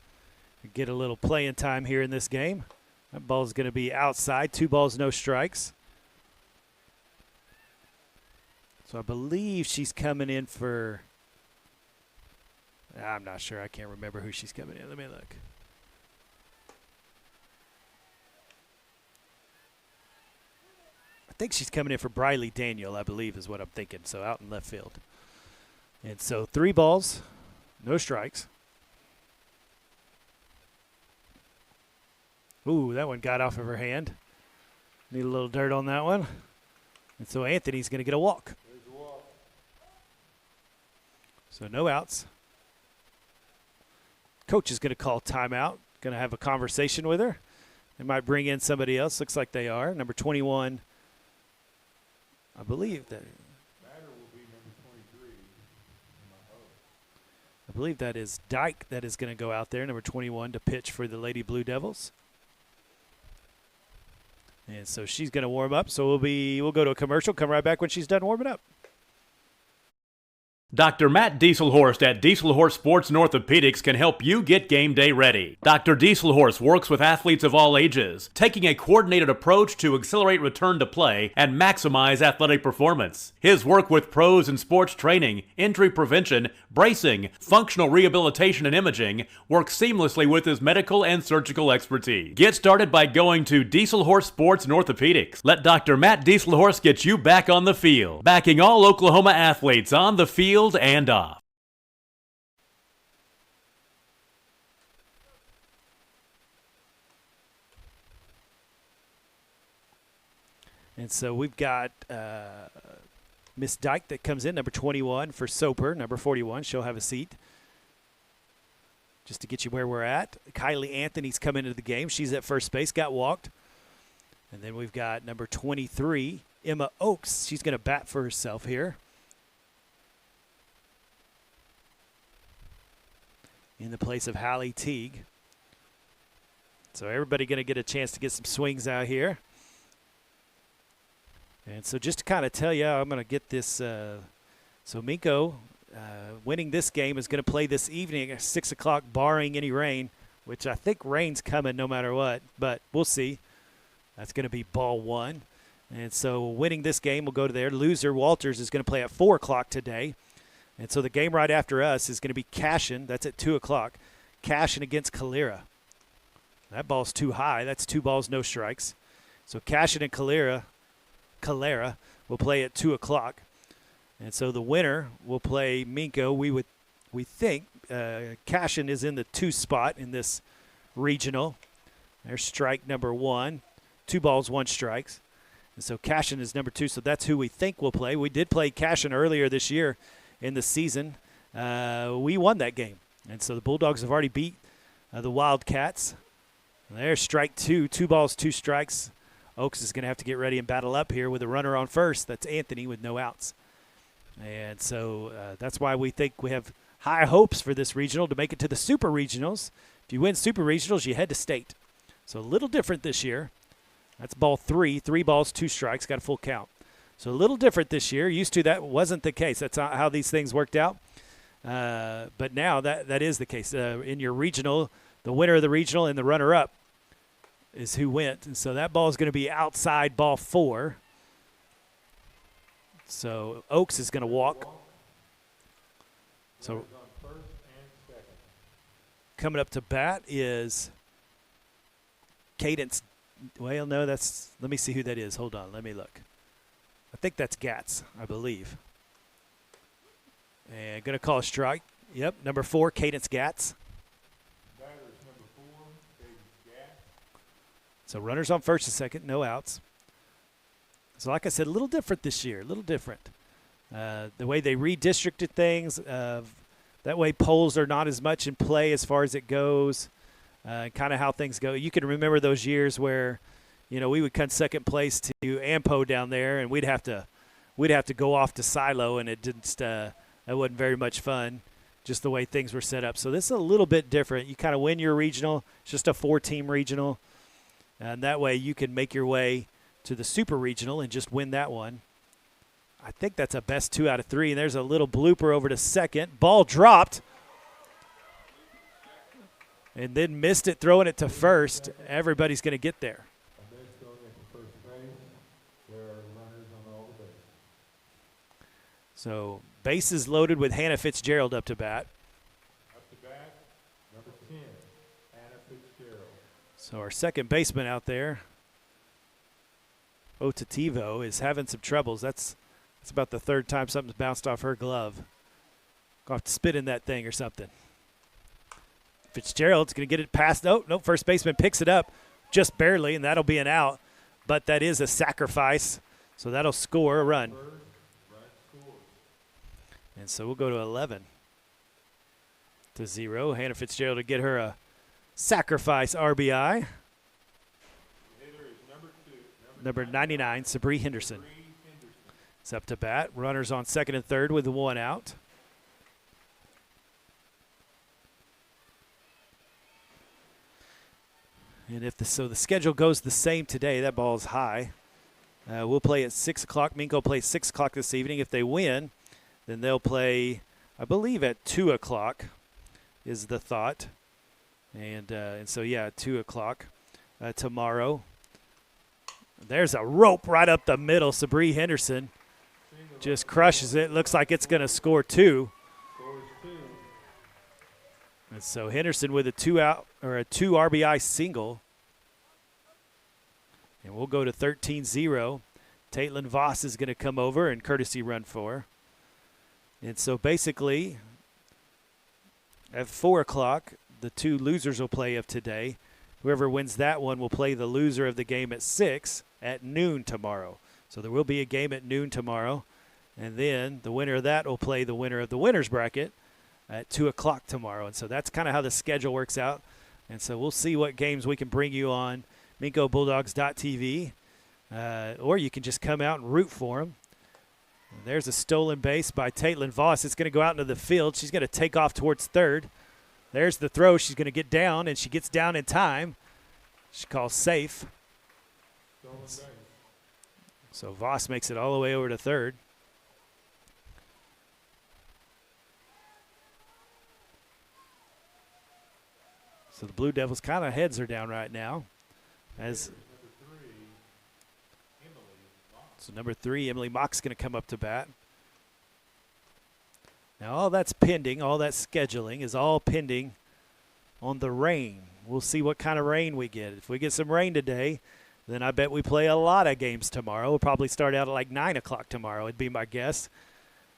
and get a little playing time here in this game. That ball's going to be outside. 2 balls, no strikes. So I believe she's coming in for, I'm not sure. I can't remember who she's coming in. Let me look. I think she's coming in for Briley Daniel, I believe is what I'm thinking. So out in left field. And so 3 balls, no strikes. Ooh, that one got off of her hand. Need a little dirt on that one. And so Anthony's going to get a walk. There's a walk. So no outs. Coach is going to call timeout. Going to have a conversation with her. They might bring in somebody else. Looks like they are. Number 21, I believe that. Batter will be number 23. I believe that is Dyke that is going to go out there, number 21, to pitch for the Lady Blue Devils. And so she's going to warm up. So we'll go to a commercial. Come right back when she's done warming up. Dr. Matt Dieselhorst at Dieselhorst Sports and Orthopedics can help you get game day ready. Dr. Dieselhorst works with athletes of all ages, taking a coordinated approach to accelerate return to play and maximize athletic performance. His work with pros in sports training, injury prevention, bracing, functional rehabilitation, and imaging works seamlessly with his medical and surgical expertise. Get started by going to Dieselhorst Sports and Orthopedics. Let Dr. Matt Dieselhorst get you back on the field, backing all Oklahoma athletes on the field and off. And so we've got Miss Dyke that comes in, number 21 for Soper, number 41. She'll have a seat just to get you where we're at. Kylie Anthony's come into the game. She's at first base, got walked. And then we've got number 23, Emma Oakes. She's going to bat for herself here. In the place of Hallie Teague. So everybody going to get a chance to get some swings out here. And so just to kind of tell you, I'm going to get this. So Minco winning this game is going to play this evening at 6 o'clock, barring any rain, which I think rain's coming no matter what, but we'll see. That's going to be ball 1. And so winning this game will go to there. Loser, Walters, is going to play at 4 o'clock today. And so the game right after us is going to be Cashin. That's at 2 o'clock. Cashin against Calera. That ball's too high. That's 2 balls, no strikes. So Cashin and Calera will play at 2 o'clock. And so the winner will play Minco. We think Cashin is in the 2 spot in this regional. There's strike number 1. 2 balls, 1 strikes. So Cashin is number 2, so that's who we think will play. We did play Cashin earlier this year in the season. We won that game. And so the Bulldogs have already beat the Wildcats. There's strike 2, 2 balls, 2 strikes. Oaks is going to have to get ready and battle up here with a runner on first. That's Anthony with no outs. And so that's why we think we have high hopes for this regional to make it to the Super Regionals. If you win Super Regionals, you head to state. So a little different this year. That's ball 3, 3 balls, 2 strikes, got a full count. So a little different this year. Used to that wasn't the case. That's not how these things worked out. But now that is the case. In your regional, the winner of the regional and the runner-up is who went. And so that ball is going to be outside ball 4. So Oaks is going to walk. So coming up to bat is Cadence. Well, no, that's – let me see who that is. Hold on. Let me look. I think that's Gatz, I believe. And going to call a strike. Yep, number 4, Cadence Gatz. Batter's number 4, Cadence Gatz. So runners on first and second, no outs. So like I said, a little different this year, a little different. The way they redistricted things, that way polls are not as much in play as far as it goes. Kind of how things go. You can remember those years where, you know, we would cut second place to Ampo down there, and we'd have to go off to Silo, and it didn't. That wasn't very much fun, just the way things were set up. So this is a little bit different. You kind of win your regional. It's just a 4-team regional, and that way you can make your way to the Super Regional and just win that one. I think that's a best 2 out of 3. And there's a little blooper over to second. Ball dropped. And then missed it, throwing it to first. Everybody's going to get there. A base going into first base. There are runners on all the bases. So bases loaded with Hannah Fitzgerald up to bat. Up to bat, number 10, Hannah Fitzgerald. So our second baseman out there, Otativo, is having some troubles. That's about the 3rd time something's bounced off her glove. Gonna have to spit in that thing or something. Fitzgerald's going to get it past. No, first baseman picks it up just barely, and that'll be an out. But that is a sacrifice, so that'll score a run. And so we'll go to 11-0. Hannah Fitzgerald to get her a sacrifice RBI. Number 99, Sabree Henderson. It's up to bat. Runners on second and third with 1 out. And if the schedule goes the same today, that ball's high. We'll play at 6 o'clock. Minco plays 6 o'clock this evening. If they win, then they'll play, I believe, at 2 o'clock is the thought. And so, yeah, 2 o'clock tomorrow. There's a rope right up the middle. Sabree Henderson just crushes it. Looks like it's going to score 2. And so Henderson with a 2 RBI single. And we'll go to 13-0. Taitlin Voss is going to come over and courtesy run for. And so basically at 4 o'clock, the 2 losers will play of today. Whoever wins that one will play the loser of the game at 6 at noon tomorrow. So there will be a game at noon tomorrow. And then the winner of that will play the winner of the winner's bracket at 2 o'clock tomorrow. And so that's kind of how the schedule works out. And so we'll see what games we can bring you on MincoBulldogs.tv. Or you can just come out and root for them. And there's a stolen base by Taitlin Voss. It's going to go out into the field. She's going to take off towards third. There's the throw. She's going to get down, and she gets down in time. She calls safe. So Voss makes it all the way over to third. So the Blue Devils kind of heads are down right now. So number 3, Emily Mock's going to come up to bat. Now all that's pending, all that scheduling is all pending on the rain. We'll see what kind of rain we get. If we get some rain today, then I bet we play a lot of games tomorrow. We'll probably start out at like 9 o'clock tomorrow, it'd be my guess.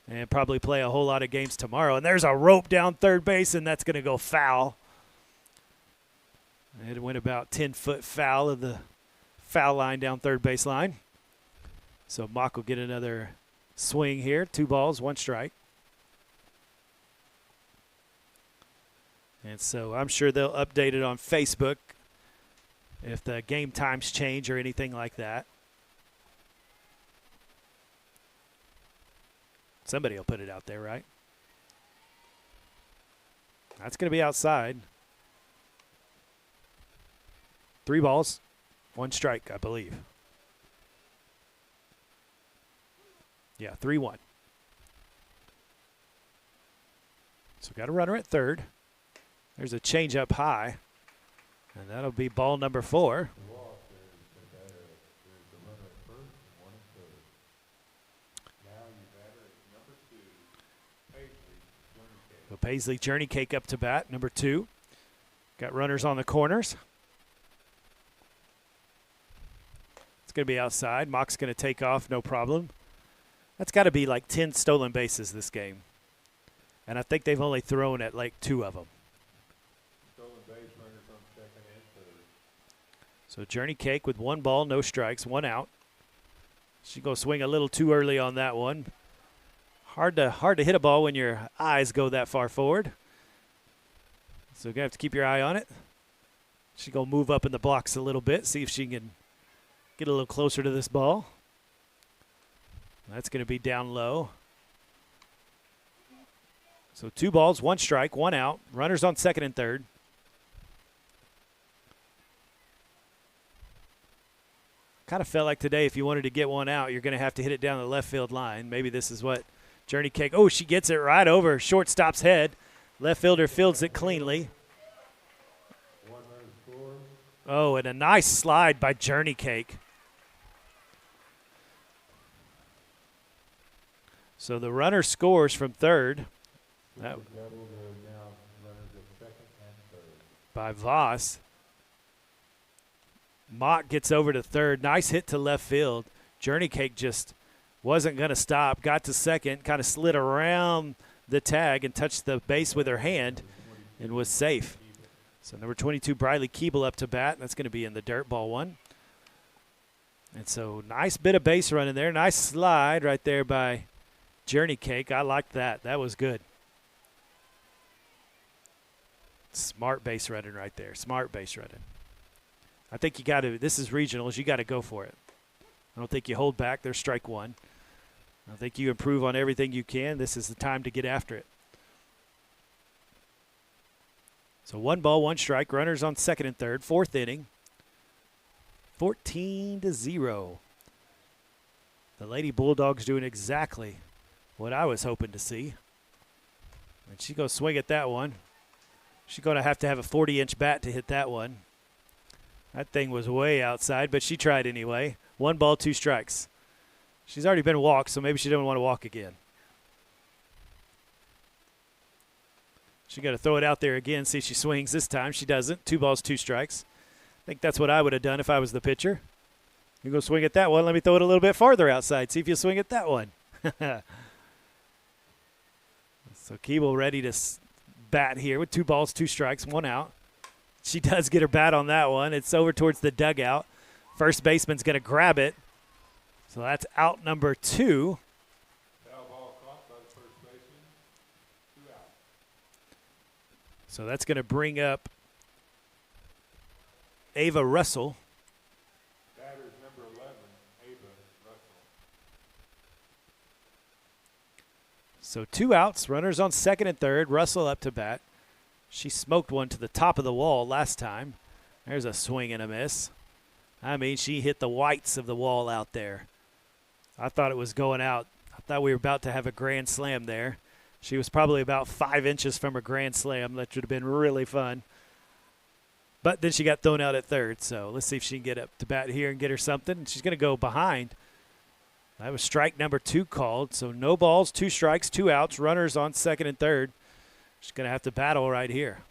And probably play a whole lot of games tomorrow. And there's a rope down third base, and that's going to go foul. It went about 10-foot foul of the foul line down third base line. So Mock will get another swing here. 2 balls, 1 strike. And so I'm sure they'll update it on Facebook if the game times change or anything like that. Somebody will put it out there, right? That's going to be outside. 3 balls, 1 strike, I believe. Yeah, 3-1. So got a runner at third. There's a change up high, and that'll be ball number 4. So Paisley Journey Cake up to bat, number 2. Got runners on the corners. It's going to be outside. Mock's going to take off, no problem. That's got to be like 10 stolen bases this game. And I think they've only thrown at like 2 of them. Stolen base runners on second and third. So Journey Cake with 1 ball, no strikes, 1 out. She's going to swing a little too early on that one. Hard to hit a ball when your eyes go that far forward. So you're going to have to keep your eye on it. She's going to move up in the blocks a little bit, see if she can get a little closer to this ball. That's going to be down low. So 2 balls, 1 strike, 1 out. Runners on second and third. Kind of felt like today if you wanted to get 1 out, you're going to have to hit it down the left field line. Maybe this is what Journey Cake. Oh, she gets it right over shortstop's head. Left fielder fields it cleanly. 1 run score. Oh, and a nice slide by Journey Cake. So the runner scores from third. That Double the now runners at second and third. by Voss. Mock gets over to third. Nice hit to left field. Journey Cake just wasn't going to stop. Got to second, kind of slid around the tag and touched the base with her hand and was safe. So number 22, Briley Keeble up to bat. That's going to be in the dirt, ball 1. And so nice bit of base running there. Nice slide right there by Journey Cake. I like that. That was good. Smart base running right there. Smart base running. I think you got to, this is regionals, you got to go for it. I don't think you hold back. There's strike 1. I think you improve on everything you can. This is the time to get after it. So 1 ball, 1 strike. Runners on second and third. 4th inning. 14-0. The Lady Bulldogs doing exactly what I was hoping to see. And she's going to swing at that one. She's going to have a 40-inch bat to hit that one. That thing was way outside, but she tried anyway. 1 ball, 2 strikes. She's already been walked, so maybe she doesn't want to walk again. She got to throw it out there again, see if she swings this time. She doesn't. 2 balls, 2 strikes. I think that's what I would have done if I was the pitcher. You go swing at that one. Let me throw it a little bit farther outside. See if you swing at that one. So Keeble ready to bat here with 2 balls, 2 strikes, 1 out. She does get her bat on that one. It's over towards the dugout. First baseman's going to grab it. So that's out number 2. Foul ball caught by the first baseman. 2 out. So that's going to bring up Ava Russell. Batter's number 11, Ava Russell. So 2 outs, runners on second and third. Russell up to bat. She smoked one to the top of the wall last time. There's a swing and a miss. I mean, she hit the whites of the wall out there. I thought it was going out. I thought we were about to have a grand slam there. She was probably about 5 inches from a grand slam. That would have been really fun. But then she got thrown out at third. So let's see if she can get up to bat here and get her something. She's going to go behind. That was strike number 2 called. So no balls, 2 strikes, 2 outs. Runners on second and third. She's going to have to battle right here.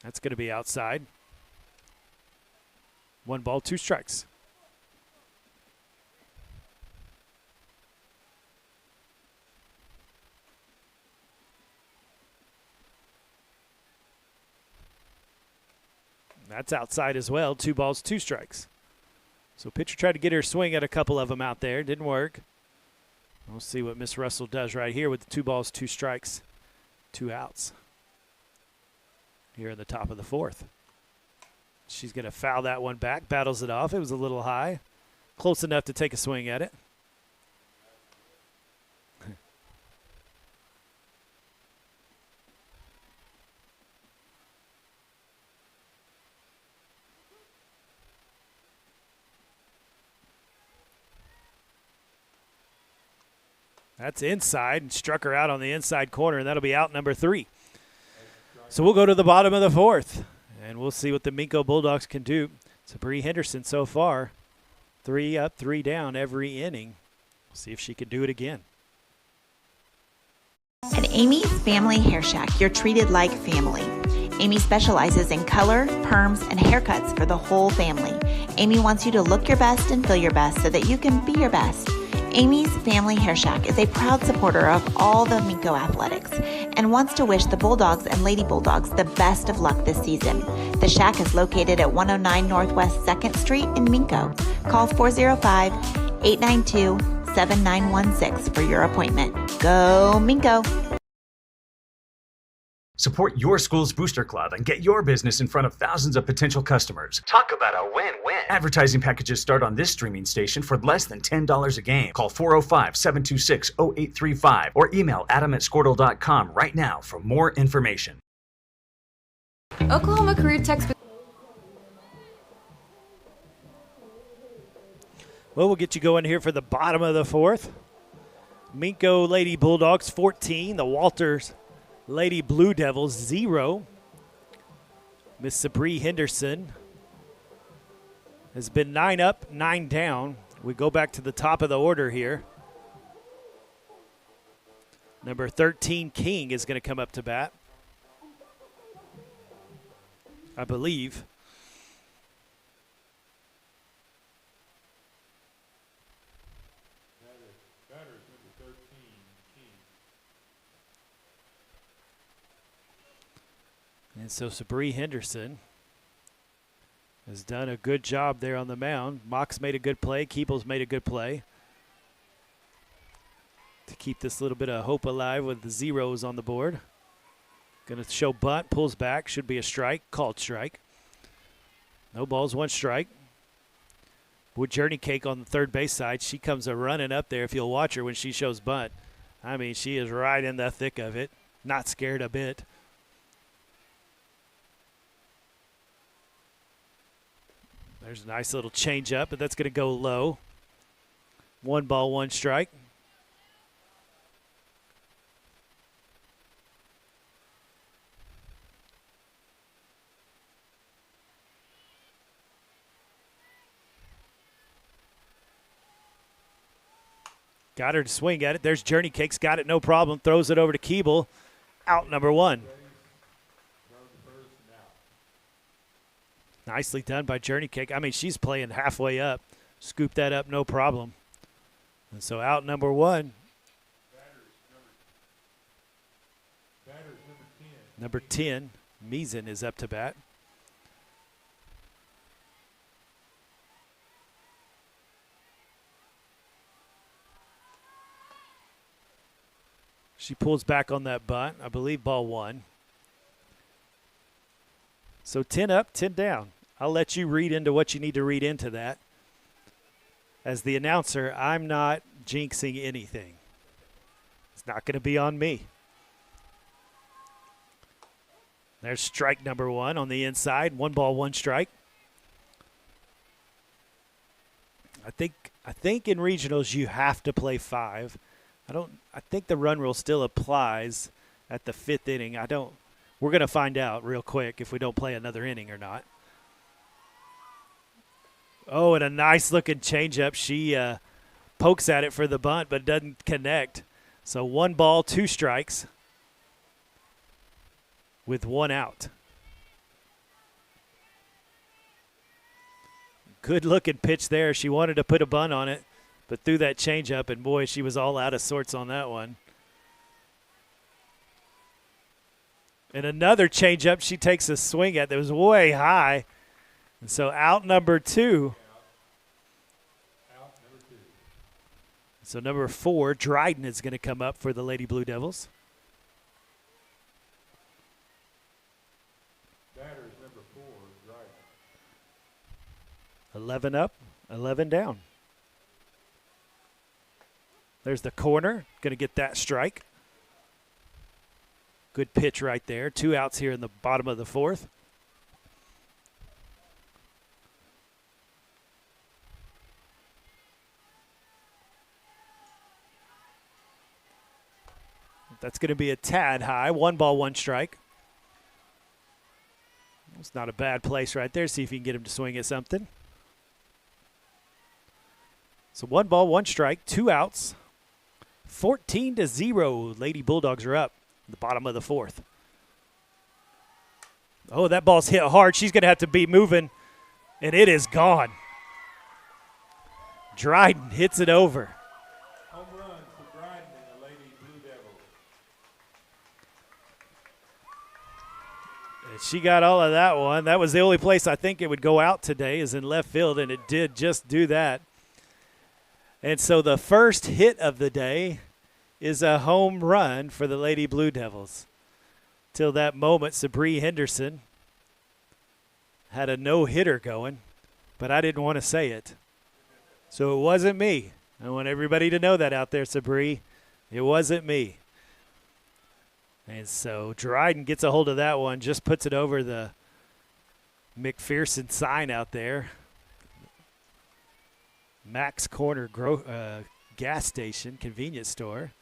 That's going to be outside. 1 ball, 2 strikes. That's outside as well. 2 balls, 2 strikes. So pitcher tried to get her swing at a couple of them out there. Didn't work. We'll see what Miss Russell does right here with the 2 balls, 2 strikes, 2 outs. Here in the top of the 4th. She's going to foul that one back, battles it off. It was a little high. Close enough to take a swing at it. That's inside and struck her out on the inside corner, and that'll be out number 3. So we'll go to the bottom of the 4th, and we'll see what the Minco Bulldogs can do. Sabree Henderson so far, 3 up, 3 down every inning. We'll see if she can do it again. At Amy's Family Hair Shack, you're treated like family. Amy specializes in color, perms, and haircuts for the whole family. Amy wants you to look your best and feel your best so that you can be your best. Amy's Family Hair Shack is a proud supporter of all the Minco athletics and wants to wish the Bulldogs and Lady Bulldogs the best of luck this season. The Shack is located at 109 Northwest 2nd Street in Minco. Call 405-892-7916 for your appointment. Go Minco! Support your school's booster club and get your business in front of thousands of potential customers. Talk about a win-win. Advertising packages start on this streaming station for less than $10 a game. Call 405-726-0835 or email adam@squirtle.com right now for more information. Oklahoma Career Tech. Well, we'll get you going here for the bottom of the 4th. Minco Lady Bulldogs 14, the Walters Lady Blue Devils 0. Miss Sabree Henderson has been 9 up, 9 down. We go back to the top of the order here. Number 13, King, is going to come up to bat, I believe. Batter's number 13, King. And so Sabree Henderson has done a good job there on the mound. Mox made a good play. Keebles made a good play to keep this little bit of hope alive with the zeros on the board. Going to show bunt, pulls back, should be a strike, called strike. No balls, 1 strike. With Journey Cake on the third base side, she comes a running up there if you'll watch her when she shows bunt. I mean, she is right in the thick of it, not scared a bit. There's a nice little change up, but that's going to go low. 1 ball, 1 strike. Got her to swing at it. There's Journey Cakes. Got it, no problem. Throws it over to Keeble. Out number 1. Nicely done by Journey Cake. I mean, she's playing halfway up. Scoop that up, no problem. And so out number 1. Batter's number 10. Number 10, Meason, is up to bat. She pulls back on that bunt. I believe ball 1. So 10 up, 10 down. I'll let you read into what you need to read into that. As the announcer, I'm not jinxing anything. It's not going to be on me. There's strike number 1 on the inside. 1 ball, 1 strike. I think in regionals you have to play 5. I think the run rule still applies at the 5th inning. We're going to find out real quick if we don't play another inning or not. Oh, and a nice looking changeup. She pokes at it for the bunt, but doesn't connect. So 1 ball, 2 strikes with 1 out. Good looking pitch there. She wanted to put a bunt on it, but threw that changeup, and boy, she was all out of sorts on that one. And another changeup she takes a swing at that was way high. And so out number 2. So number 4, Dryden, is going to come up for the Lady Blue Devils. Batter is number 4, Dryden. 11 up, 11 down. There's the corner. Going to get that strike. Good pitch right there. 2 outs here in the bottom of the 4th. That's going to be a tad high. 1 ball, 1 strike. It's not a bad place right there. See if you can get him to swing at something. So 1 ball, 1 strike, 2 outs. 14-0. Lady Bulldogs are up in the bottom of the 4th. Oh, that ball's hit hard. She's going to have to be moving, and it is gone. Dryden hits it over. Home run for Dryden and the Lady Blue Devils. And she got all of that one. That was the only place I think it would go out today, is in left field, and it did just do that. And so the first hit of the day is a home run for the Lady Blue Devils. Till that moment, Sabree Henderson had a no-hitter going, but I didn't want to say it. So it wasn't me. I want everybody to know that out there, Sabree. It wasn't me. And so Dryden gets a hold of that one, just puts it over the McPherson sign out there. Max Corner gas station, convenience store.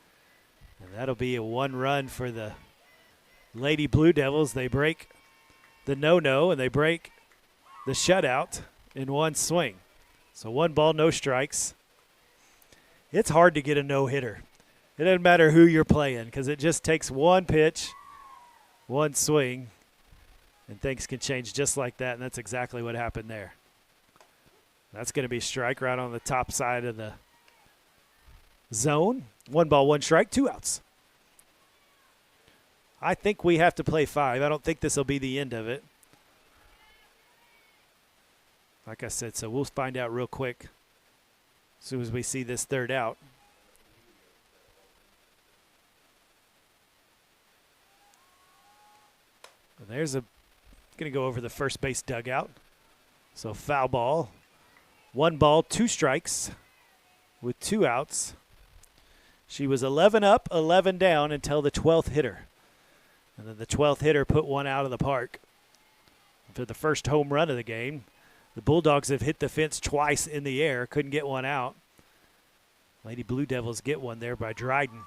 And that'll be a 1 run for the Lady Blue Devils. They break the no-no and they break the shutout in 1 swing. So 1 ball, no strikes. It's hard to get a no-hitter. It doesn't matter who you're playing, because it just takes 1 pitch, 1 swing, and things can change just like that, and that's exactly what happened there. That's going to be a strike right on the top side of the zone. 1 ball, 1 strike, 2 outs. I think we have to play 5. I don't think this will be the end of it. Like I said, so we'll find out real quick as soon as we see this 3rd out. And there's going to go over the first base dugout. So foul ball. 1 ball, 2 strikes with 2 outs. She was 11 up, 11 down until the 12th hitter. And then the 12th hitter put 1 out of the park. For the first home run of the game, the Bulldogs have hit the fence twice in the air, couldn't get 1 out. Lady Blue Devils get 1 there by Dryden.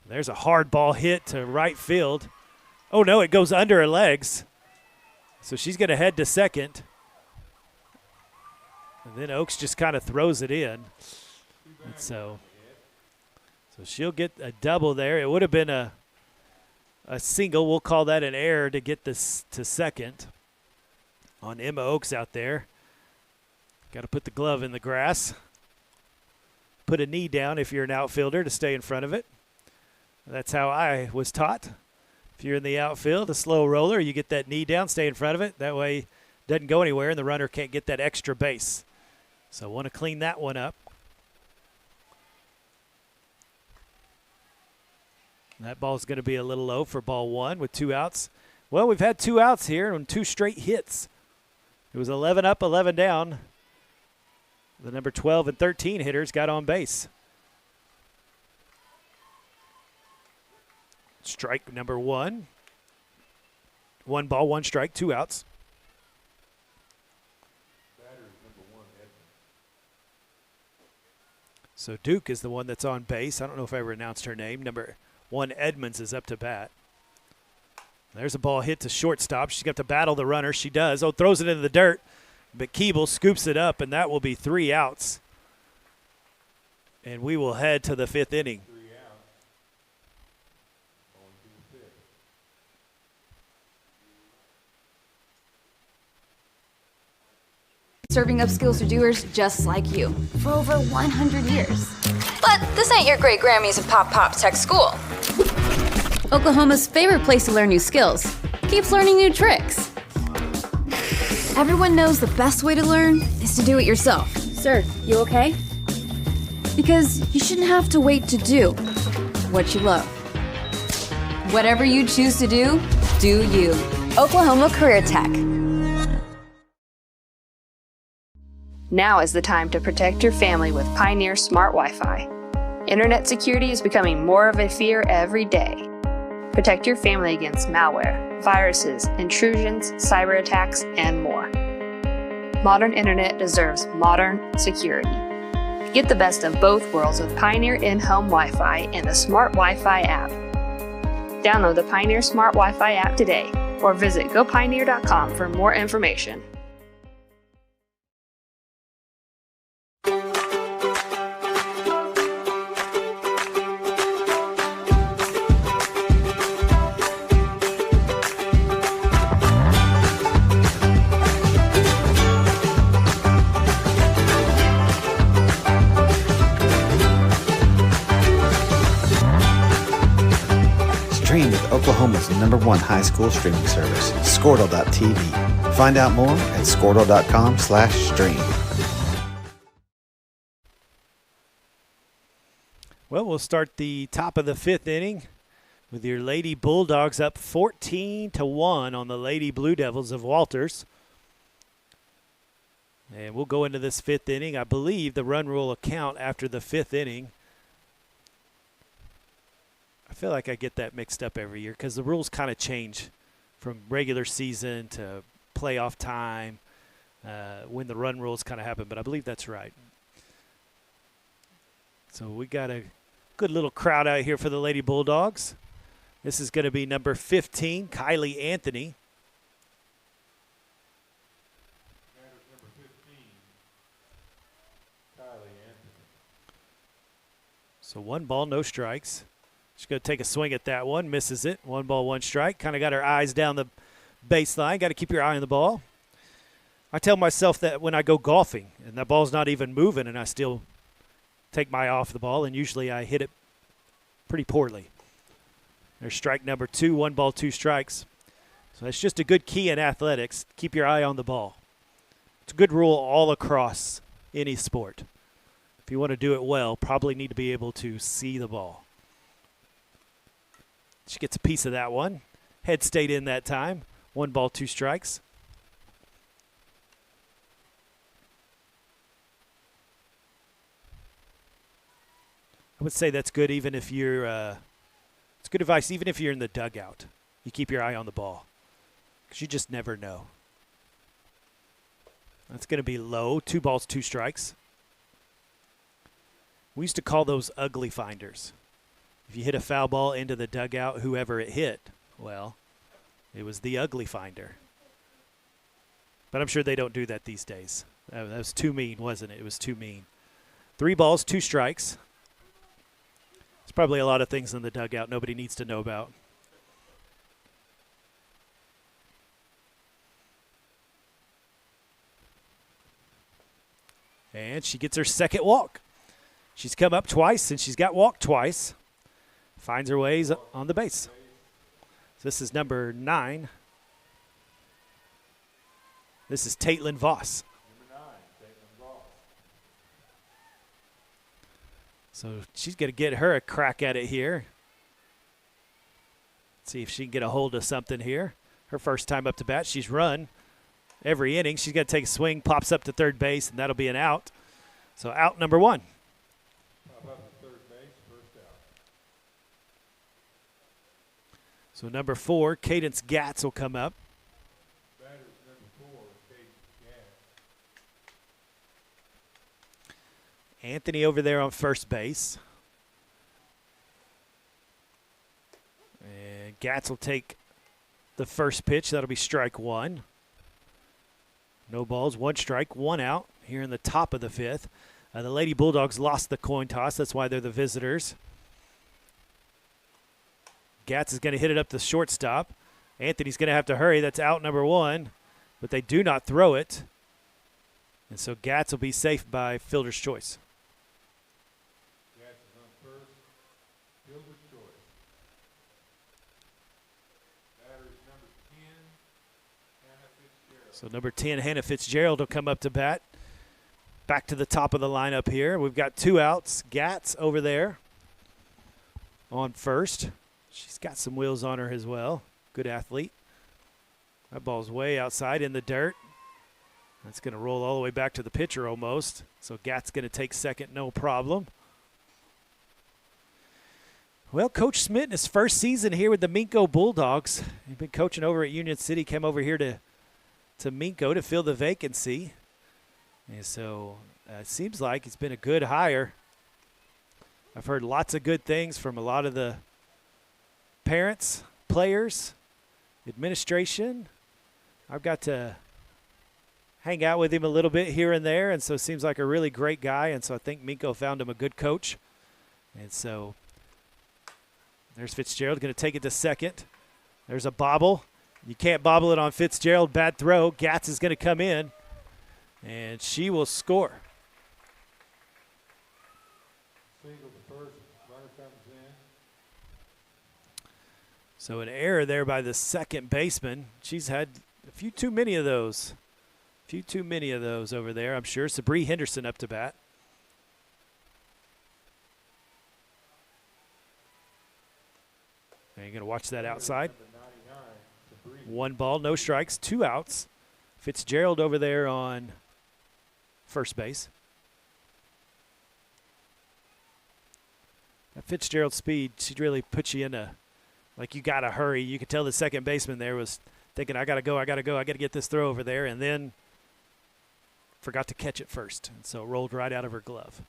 There's a hard ball hit to right field. Oh, no, it goes under her legs. So she's going to head to second. And then Oaks just kind of throws it in. And so she'll get a double there. It would have been a single. We'll call that an error to get this to second on Emma Oaks out there. Got to put the glove in the grass. Put a knee down if you're an outfielder to stay in front of it. That's how I was taught. If you're in the outfield, a slow roller, you get that knee down, stay in front of it. That way it doesn't go anywhere and the runner can't get that extra base. So I want to clean that one up. That ball's going to be a little low for ball 1 with 2 outs. Well, we've had 2 outs here and 2 straight hits. It was 11 up, 11 down. The number 12 and 13 hitters got on base. Strike number 1. 1 ball, 1 strike, 2 outs. So Duke is the one that's on base. I don't know if I ever announced her name. Number 1, Edmonds, is up to bat. There's a ball hit to shortstop. She's got to battle the runner. She does. Oh, throws it into the dirt. But Keeble scoops it up, and that will be 3 outs. And we will head to the 5th inning. 3 outs. Going to the 5th. Serving up skills to doers just like you for over 100 years. But this ain't your great Grammys and Pop Pop Tech School. Oklahoma's favorite place to learn new skills keeps learning new tricks. Everyone knows the best way to learn is to do it yourself. Sir, you okay? Because you shouldn't have to wait to do what you love. Whatever you choose to do you. Oklahoma Career Tech. Now is the time to protect your family with Pioneer Smart Wi-Fi. Internet security is becoming more of a fear every day. Protect your family against malware, viruses, intrusions, cyber attacks, and more. Modern internet deserves modern security. Get the best of both worlds with Pioneer in-home Wi-Fi and the Smart Wi-Fi app. Download the Pioneer Smart Wi-Fi app today or visit gopioneer.com for more information. Stream with Oklahoma's #1 high school streaming service, Squirtle.tv. Find out more at squirtle.com/stream. Well, we'll start the top of the 5th inning with your Lady Bulldogs up 14-1 on the Lady Blue Devils of Walters. And we'll go into this 5th inning. I believe the run rule will count after the 5th inning. I feel like I get that mixed up every year because the rules kind of change from regular season to playoff time when the run rules kind of happen, but I believe that's right. So we got a good little crowd out here for the Lady Bulldogs. This is going to be number 15, Kylie Anthony. Batters number 15, Kylie Anthony. So 1 ball, no strikes. She's going to take a swing at that one, misses it. 1 ball, 1 strike. Kind of got her eyes down the baseline. Got to keep your eye on the ball. I tell myself that when I go golfing and that ball's not even moving and I still take my eye off the ball, and usually I hit it pretty poorly. There's strike number 2, 1 ball, 2 strikes. So it's just a good key in athletics. Keep your eye on the ball. It's a good rule all across any sport. If you want to do it well, probably need to be able to see the ball. She gets a piece of that one. Head stayed in that time. 1 ball, 2 strikes. I would say that's good even if you're it's good advice even if you're in the dugout. You keep your eye on the ball because you just never know. That's going to be low. 2 balls, 2 strikes. We used to call those ugly finders. If you hit a foul ball into the dugout, whoever it hit, well, it was the ugly finder. But I'm sure they don't do that these days. That was too mean, wasn't it? It was too mean. 3 balls, 2 strikes. There's probably a lot of things in the dugout nobody needs to know about. And she gets her second walk. She's come up twice, and she's got walked twice. Finds her ways on the base. This is number 9. This is Taitlin Voss. Number 9, Caitlin Voss. So she's going to get her a crack at it here. See if she can get a hold of something here. Her first time up to bat. She's run every inning. She's got to take a swing, pops up to third base, and that'll be an out. So out number 1. How about the third base, first out? So number 4, Cadence Gatz will come up. Batters number 4, Cadence Gatz. Anthony over there on first base. And Gatz will take the first pitch. That'll be strike 1. No balls, 1 strike, 1 out here in the top of the 5th. The Lady Bulldogs lost the coin toss. That's why they're the visitors. Gatz is going to hit it up the shortstop. Anthony's going to have to hurry. That's out number 1. But they do not throw it. And so Gatz will be safe by fielder's choice. Gatz is on first, fielder's choice. Batters number 10, Hannah Fitzgerald. So number 10, Hannah Fitzgerald, will come up to bat. Back to the top of the lineup here. We've got 2 outs. Gatz over there on first. She's got some wheels on her as well. Good athlete. That ball's way outside in the dirt. That's going to roll all the way back to the pitcher almost. So Gat's going to take second, no problem. Well, Coach Smith in his first season here with the Minco Bulldogs. He's been coaching over at Union City, came over here to Minco to fill the vacancy. And so it seems like it's been a good hire. I've heard lots of good things from a lot of the parents, players, administration. I've got to hang out with him a little bit here and there, and so it seems like a really great guy, and so I think Minco found him a good coach. And so there's Fitzgerald going to take it to second. There's a bobble. You can't bobble it on Fitzgerald. Bad throw. Gatz is going to come in, and she will score. Single to first, runner comes in. So an error there by the second baseman. She's had a few too many of those. A few too many of those over there, I'm sure. Sabree Henderson up to bat. And you're going to watch that outside. 1 ball, no strikes, 2 outs. Fitzgerald over there on first base. That Fitzgerald speed, she really puts you in a, like you got to hurry. You could tell the second baseman there was thinking, I got to go, I got to get this throw over there, and then forgot to catch it first. And so it rolled right out of her glove.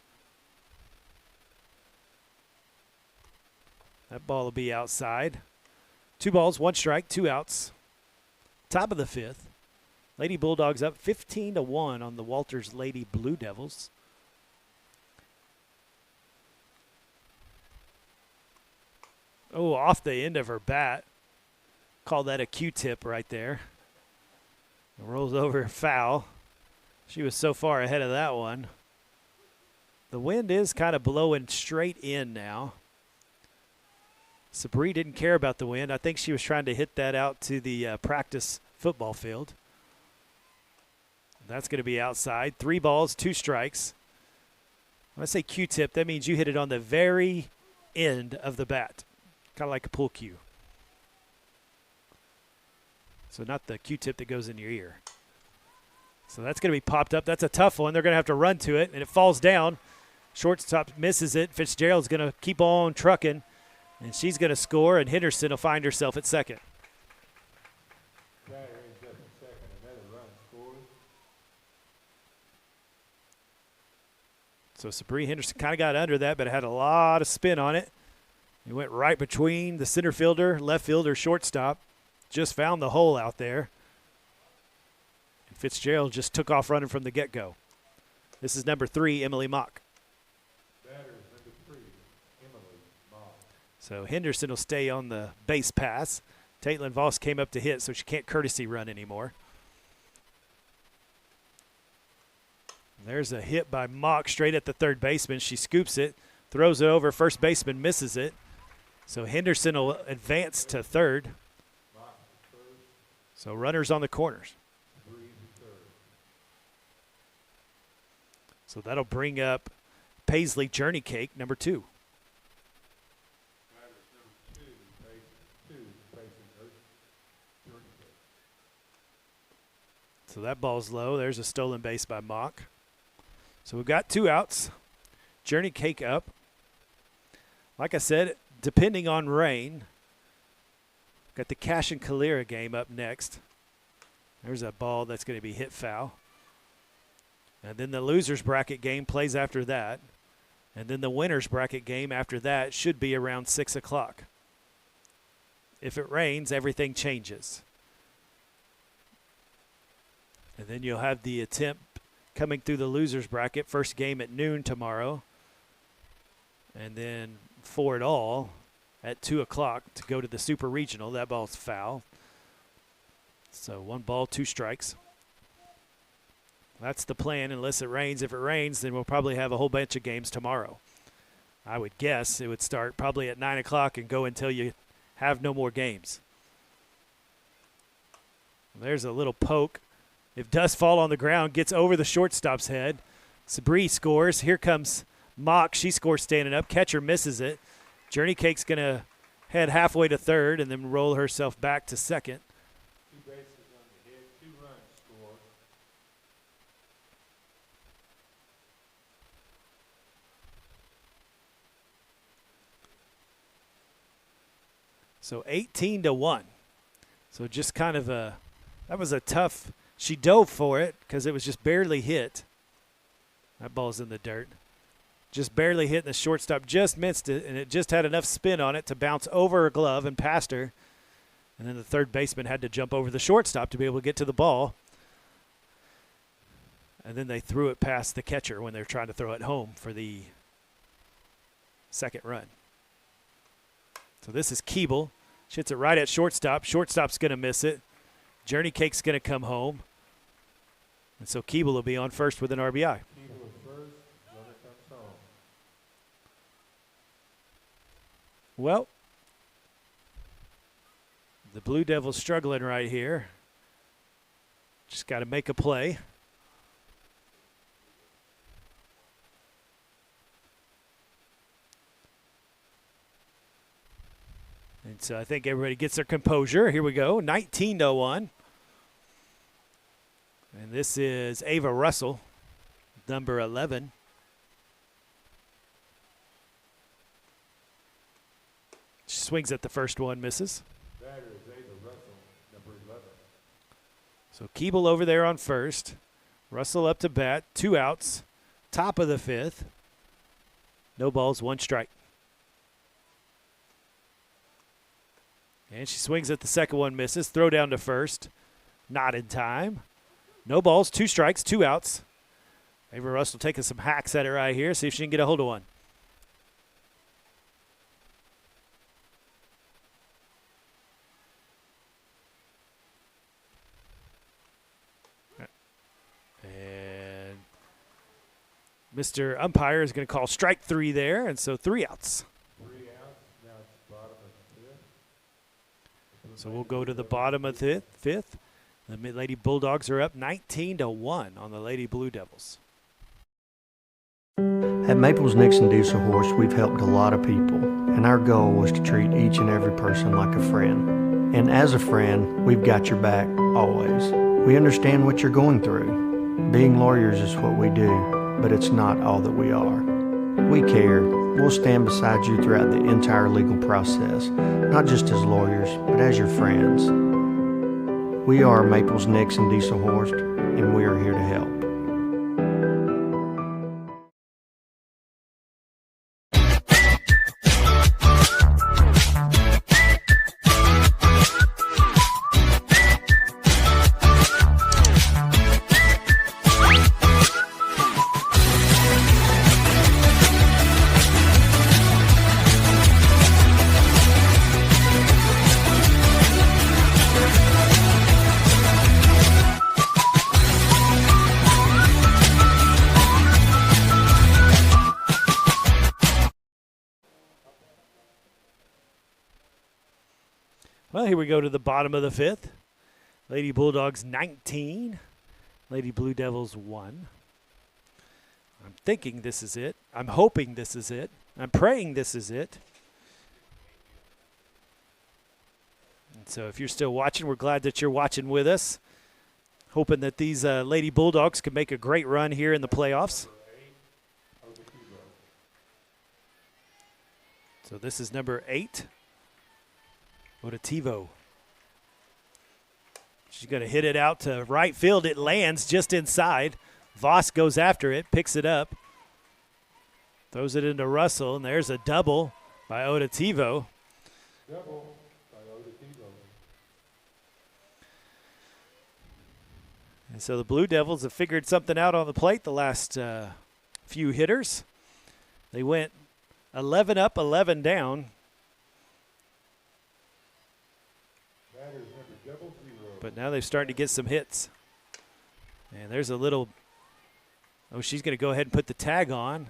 That ball will be outside. 2 balls, 1 strike, 2 outs. Top of the 5th. Lady Bulldogs up 15-1 on the Walters Lady Blue Devils. Oh, off the end of her bat. Call that a Q-tip right there. It rolls over, foul. She was so far ahead of that one. The wind is kind of blowing straight in now. Sabree didn't care about the wind. I think she was trying to hit that out to the practice football field. That's going to be outside. 3 balls, 2 strikes. When I say Q-tip, that means you hit it on the very end of the bat, kind of like a pool cue. So not the Q-tip that goes in your ear. So that's going to be popped up. That's a tough one. They're going to have to run to it, and it falls down. Shortstop misses it. Fitzgerald's going to keep on trucking, and she's going to score, and Henderson will find herself at second. Batter ends up in second. Another run scores. So Sabree Henderson kind of got under that, but it had a lot of spin on it. He went right between the center fielder, left fielder, shortstop. Just found the hole out there. And Fitzgerald just took off running from the get-go. This is number 3, Emily Mock. Batter is number 3, Emily Mock. So Henderson will stay on the base pass. Caitlin Voss came up to hit, so she can't courtesy run anymore. There's a hit by Mock straight at the third baseman. She scoops it, throws it over. First baseman misses it. So Henderson will advance to third. So runners on the corners. So that'll bring up Paisley Journey Cake, number 2. So that ball's low. There's a stolen base by Mock. So we've got 2 outs. Journey Cake up. Like I said, depending on rain, got the Cash and Calera game up next. There's a ball that's going to be hit foul. And then the loser's bracket game plays after that. And then the winner's bracket game after that should be around 6 o'clock. If it rains, everything changes. And then you'll have the attempt coming through the loser's bracket. First game at noon tomorrow. And then for it all at 2 o'clock to go to the Super Regional. That ball's foul. So 1 ball, 2 strikes. That's the plan unless it rains. If it rains, then we'll probably have a whole bunch of games tomorrow. I would guess it would start probably at 9 o'clock and go until you have no more games. There's a little poke If does fall on the ground, gets over the shortstop's head. Sabri scores. Here comes Mock. She scores standing up. Catcher misses it. Journey Cake's going to head halfway to third and then roll herself back to second. 2 bases on the hit, 2 runs scored. So 18-1. So just kind of that was a tough, she dove for it because it was just barely hit. That ball's in the dirt. Just barely hit, and the shortstop just missed it, and it just had enough spin on it to bounce over her glove and past her. And then the third baseman had to jump over the shortstop to be able to get to the ball. And then they threw it past the catcher when they were trying to throw it home for the second run. So this is Keeble. She hits it right at shortstop. Shortstop's going to miss it. Journey Cake's going to come home. And so Keeble will be on first with an RBI. Keeble is first, runner comes home. Well, the Blue Devils struggling right here. Just got to make a play. And so I think everybody gets their composure. Here we go, 19-1. And this is Ava Russell, number 11. She swings at the first one, misses. Batter is Ava Russell, number 11. So Keeble over there on first. Russell up to bat, 2 outs. Top of the 5th. No balls, 1 strike. And she swings at the second one, misses. Throw down to first. Not in time. No balls, 2 strikes, 2 outs. Ava Russell taking some hacks at it right here. See if she can get a hold of one. And Mr. Umpire is going to call strike 3 there, and so 3 outs. 3 outs, now it's bottom of the 5th. So we'll go to the bottom of the 5th. The Lady Bulldogs are up 19-1 on the Lady Blue Devils. At Maples Nixon Diesel Horse, we've helped a lot of people, and our goal was to treat each and every person like a friend. And as a friend, we've got your back always. We understand what you're going through. Being lawyers is what we do, but it's not all that we are. We care. We'll stand beside you throughout the entire legal process, not just as lawyers, but as your friends. We are Maples Nixon Diesel Horse, and we are here to help. Well, here we go to the bottom of the 5th. Lady Bulldogs 19. Lady Blue Devils 1. I'm thinking this is it. I'm hoping this is it. I'm praying this is it. And so if you're still watching, we're glad that you're watching with us. Hoping that these Lady Bulldogs can make a great run here in the playoffs. So this is number 8. Odativo. She's going to hit it out to right field. It lands just inside. Voss goes after it, picks it up, throws it into Russell, and there's a double by Odativo. Double by Odativo. And so the Blue Devils have figured something out on the plate the last few hitters. They went 11 up, 11 down. But now they're starting to get some hits. And there's a little, oh, she's going to go ahead and put the tag on.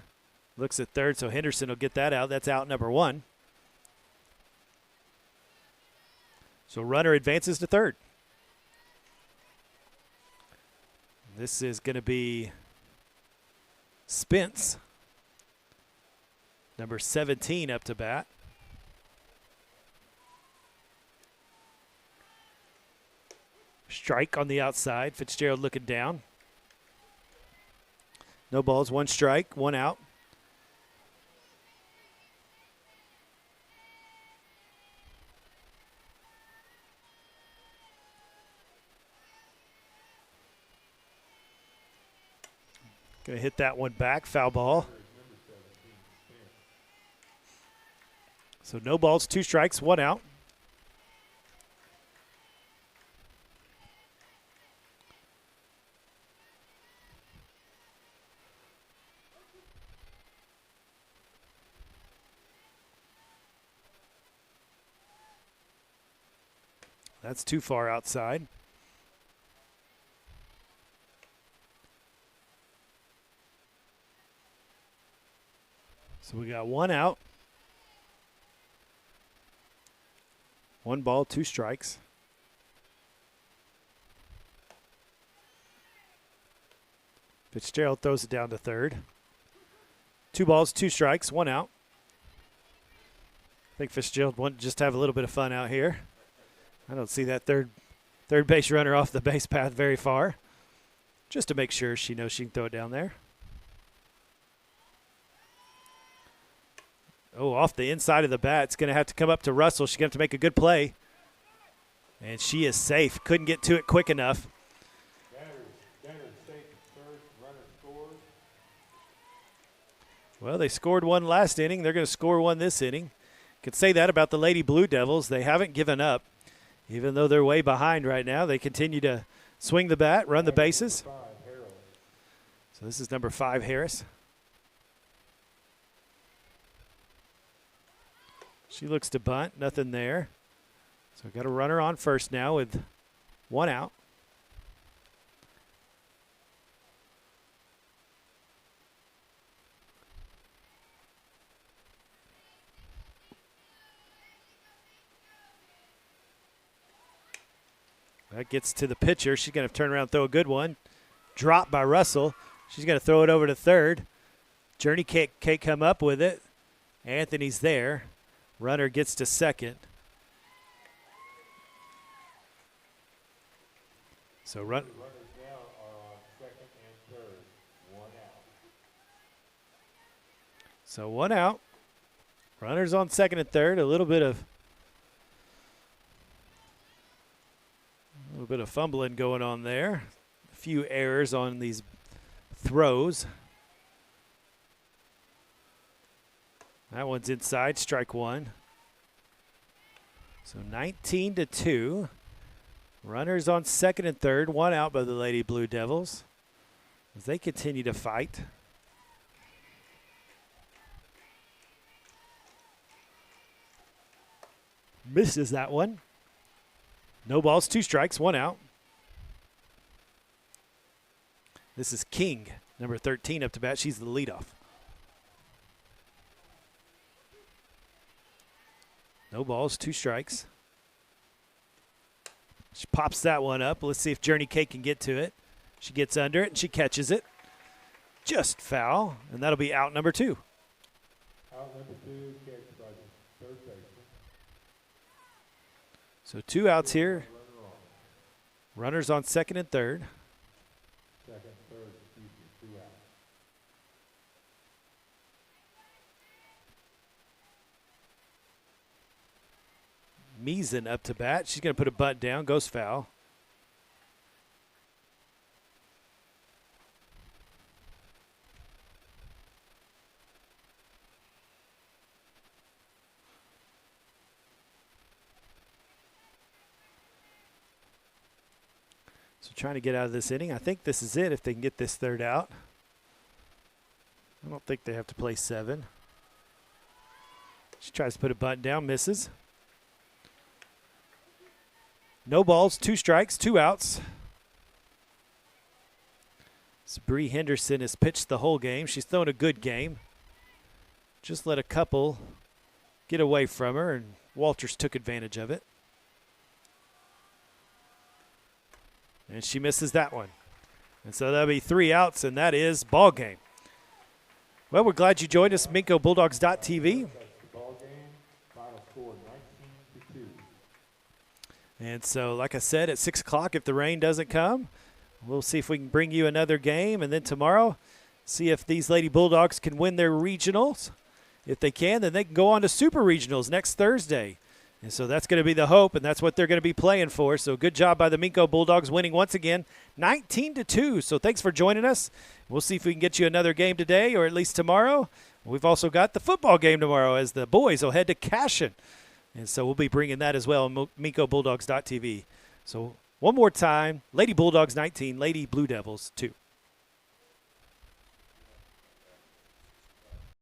Looks at third, so Henderson will get that out. That's out number 1. So runner advances to third. This is going to be Spence, number 17, up to bat. Strike on the outside. Fitzgerald looking down. No balls, 1 strike, 1 out. Gonna hit that one back, foul ball. So no balls, 2 strikes, 1 out. That's too far outside. So we got 1 out. 1 ball, 2 strikes. Fitzgerald throws it down to third. 2 balls, 2 strikes, 1 out. I think Fitzgerald wanted to just have a little bit of fun out here. I don't see that third base runner off the base path very far. Just to make sure she knows she can throw it down there. Oh, off the inside of the bat. It's going to have to come up to Russell. She's going to have to make a good play. And she is safe. Couldn't get to it quick enough. Banner's safe at third. Runner scores. Well, they scored 1 last inning. They're going to score 1 this inning. Could say that about the Lady Blue Devils. They haven't given up. Even though they're way behind right now, they continue to swing the bat, run the bases. So this is number 5, Harris. She looks to bunt, nothing there. So got a runner on first now with 1 out. That gets to the pitcher. She's going to turn around and throw a good one. Dropped by Russell. She's going to throw it over to third. Journey can't come up with it. Anthony's there. Runner gets to second. So Runners now are on second and third. 1 out. So 1 out. Runners on second and third. A little bit of fumbling going on there. A few errors on these throws. That one's inside, strike 1. So 19-2. Runners on second and third, 1 out by the Lady Blue Devils as they continue to fight. Misses that one. No balls, 2 strikes, 1 out. This is King, number 13, up to bat. She's the leadoff. No balls, 2 strikes. She pops that one up. Let's see if Journey K can get to it. She gets under it, and she catches it. Just foul, and that'll be out number 2. Out number 2, catch by the third baseman. So 2 outs here. Runners on second and third. Second, third, 2 outs. Meason up to bat. She's going to put a bunt down. Goes foul. So trying to get out of this inning. I think this is it if they can get this third out. I don't think they have to play 7. She tries to put a bunt down. Misses. No balls, 2 strikes, 2 outs. So Bree Henderson has pitched the whole game. She's thrown a good game. Just let a couple get away from her, and Walters took advantage of it. And she misses that one. And so that'll be 3 outs, and that is ball game. Well, we're glad you joined us, MincoBulldogs.tv. Ball game, final score 19-2. And so, like I said, at 6 o'clock, if the rain doesn't come, we'll see if we can bring you another game. And then tomorrow, see if these Lady Bulldogs can win their regionals. If they can, then they can go on to Super Regionals next Thursday. And so that's going to be the hope, and that's what they're going to be playing for. So good job by the Minco Bulldogs winning once again, 19-2. So thanks for joining us. We'll see if we can get you another game today or at least tomorrow. We've also got the football game tomorrow as the boys will head to Cashin. And so we'll be bringing that as well on MincoBulldogs.tv. So one more time, Lady Bulldogs 19, Lady Blue Devils 2.